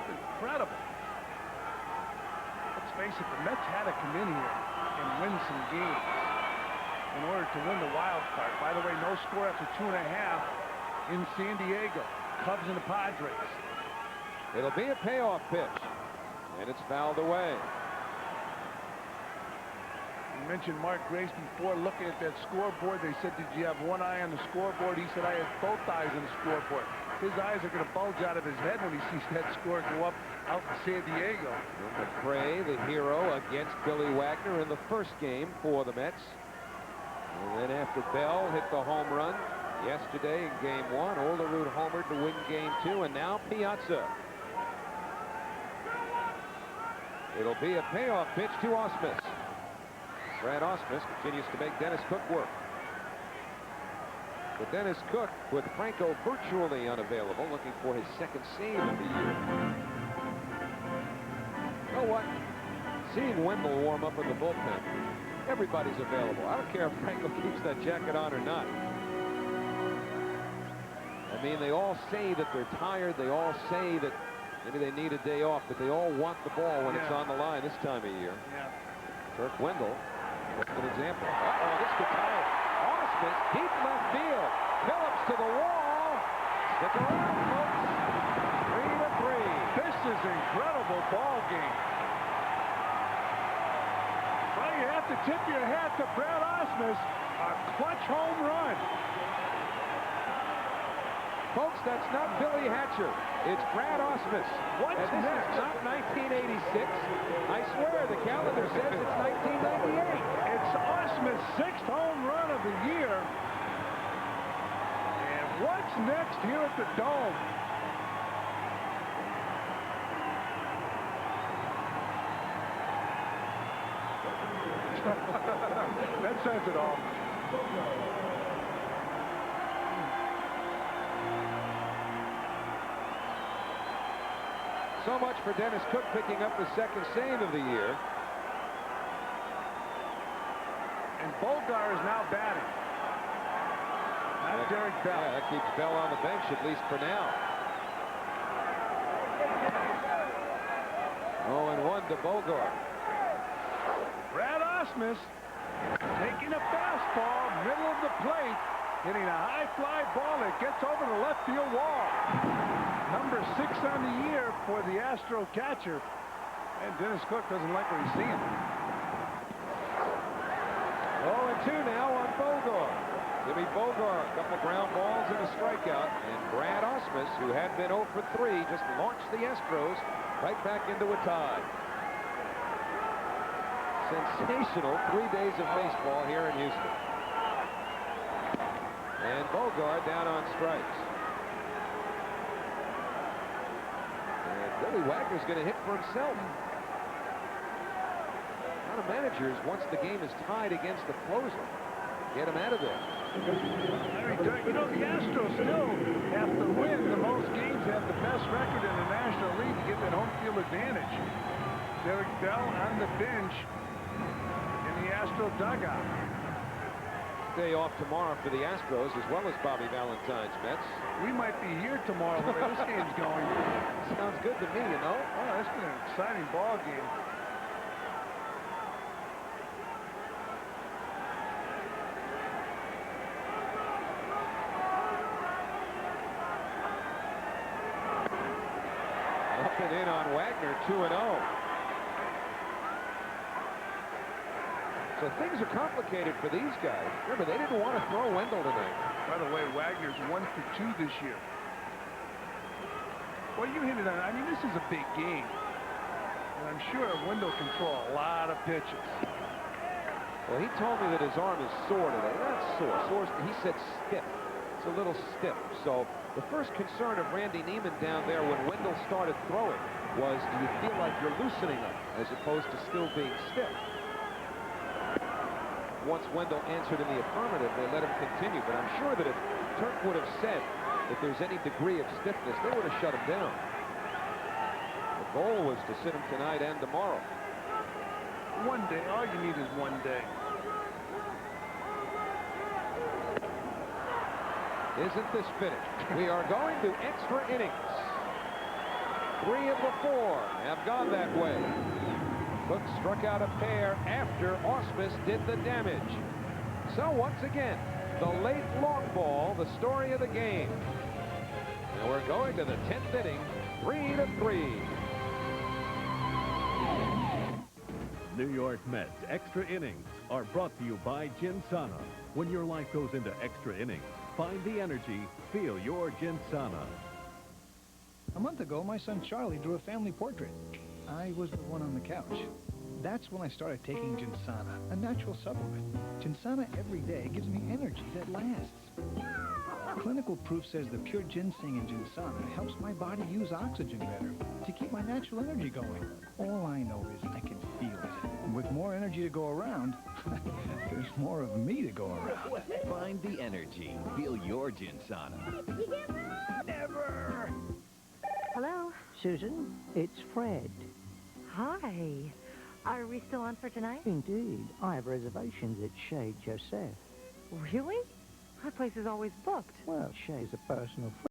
S2: incredible. Let's face it, the Mets had to come in here and win some games in order to win the wild card. By the way, no score after 2.5 in San Diego. Cubs and the Padres.
S1: It'll be a payoff pitch, and it's fouled away.
S2: You mentioned Mark Grace before. Looking at that scoreboard, they said, did you have one eye on the scoreboard? He said, I had both eyes on the scoreboard. His eyes are going to bulge out of his head when he sees that score go up out in San Diego.
S1: McRae, the hero, against Billy Wagner in the first game for the Mets. And then after Bell hit the home run yesterday in game 1, Olerud homered to win game 2, and now Piazza. It'll be a payoff pitch to Ausmus. Brad Ausmus continues to make Dennis Cook work. But Dennis Cook, with Franco virtually unavailable, looking for his second save of the year. You know what? Seeing Wendell warm up in the bullpen, everybody's available. I don't care if Franco keeps that jacket on or not. I mean, they all say that they're tired. They all say that maybe they need a day off, but they all want the ball when it's on the line this time of year. Kirk Wendell, that's an example. Uh-oh, this could tie it. Ausmus, deep left field. Phillips to the wall. Stick around, folks. 3-3.
S2: This is an incredible ball game. Well, you have to tip your hat to Brad Ausmus. A clutch home run.
S1: Folks, that's not Billy Hatcher. It's Brad Ausmus.
S2: What's
S1: and this
S2: next?
S1: is not 1986. I swear the calendar says it's 1998.
S2: It's Ausmus' 6th home run of the year. And what's next here at the Dome? That says it all.
S1: So much for Dennis Cook picking up the second save of the year.
S2: And Bogar is now batting. Not Derek Bell.
S1: Yeah, that keeps Bell on the bench, at least for now. 0-1 to Bogar.
S2: Brad Ausmus taking a fastball, middle of the plate, hitting a high fly ball that gets over the left field wall. Number 6 on the year for the Astro catcher. And Dennis Cook doesn't like what he's seeing.
S1: 0-2 now on Bogar. Jimmy Bogar, a couple ground balls and a strikeout. And Brad Ausmus, who had been 0 for 3, just launched the Astros right back into a tie. Sensational 3 days of baseball here in Houston. And Bogar down on strikes. Billy Wagner's going to hit for himself. A lot of managers, once the game is tied against the closer, get him out of there.
S2: You know, the Astros still have to win the most games, have the best record in the National League to get that home field advantage. Derek Bell on the bench in the Astro dugout.
S1: Day off tomorrow for the Astros, as well as Bobby Valentine's Mets.
S2: We might be here tomorrow the way this game's going.
S1: Sounds good to me, you know.
S2: Oh, that's been an exciting ball game.
S1: Up and in on Wagner, 2-0. So things are complicated for these guys. Remember, they didn't want to throw Wendell tonight.
S2: By the way, Wagner's 1 for 2 this year. Well, you hit it on. I mean, this is a big game. And I'm sure Wendell can throw a lot of pitches.
S1: Well, he told me that his arm is sore today. Not sore. He said stiff. It's a little stiff. So the first concern of Randy Neiman down there when Wendell started throwing was, do you feel like you're loosening up as opposed to still being stiff? Once Wendell answered in the affirmative, they let him continue. But I'm sure that if Turk would have said that there's any degree of stiffness, they would have shut him down. The goal was to sit him tonight and tomorrow.
S2: One day. All you need is one day.
S1: Isn't this finished? We are going to extra innings. 3 of the 4 have gone that way. Cook struck out a pair after Ausmus did the damage. So once again, the late long ball, the story of the game. And we're going to the 10th inning, 3-3.
S14: New York Mets Extra Innings are brought to you by Ginsana. When your life goes into extra innings, find the energy, feel your Ginsana.
S18: A month ago, my son Charlie drew a family portrait. I was the one on the couch. That's when I started taking Ginsana, a natural supplement. Ginsana every day gives me energy that lasts. Clinical proof says the pure ginseng in Ginsana helps my body use oxygen better to keep my natural energy going. All I know is I can feel it. And with more energy to go around, there's more of me to go around.
S20: Find the energy. Feel your Ginsana.
S18: Never!
S21: Hello?
S24: Susan, it's Fred.
S21: Hi. Are we still on for tonight?
S24: Indeed. I have reservations at Chez Joseph.
S21: Really? My place is always booked.
S24: Well, Chez is a personal friend.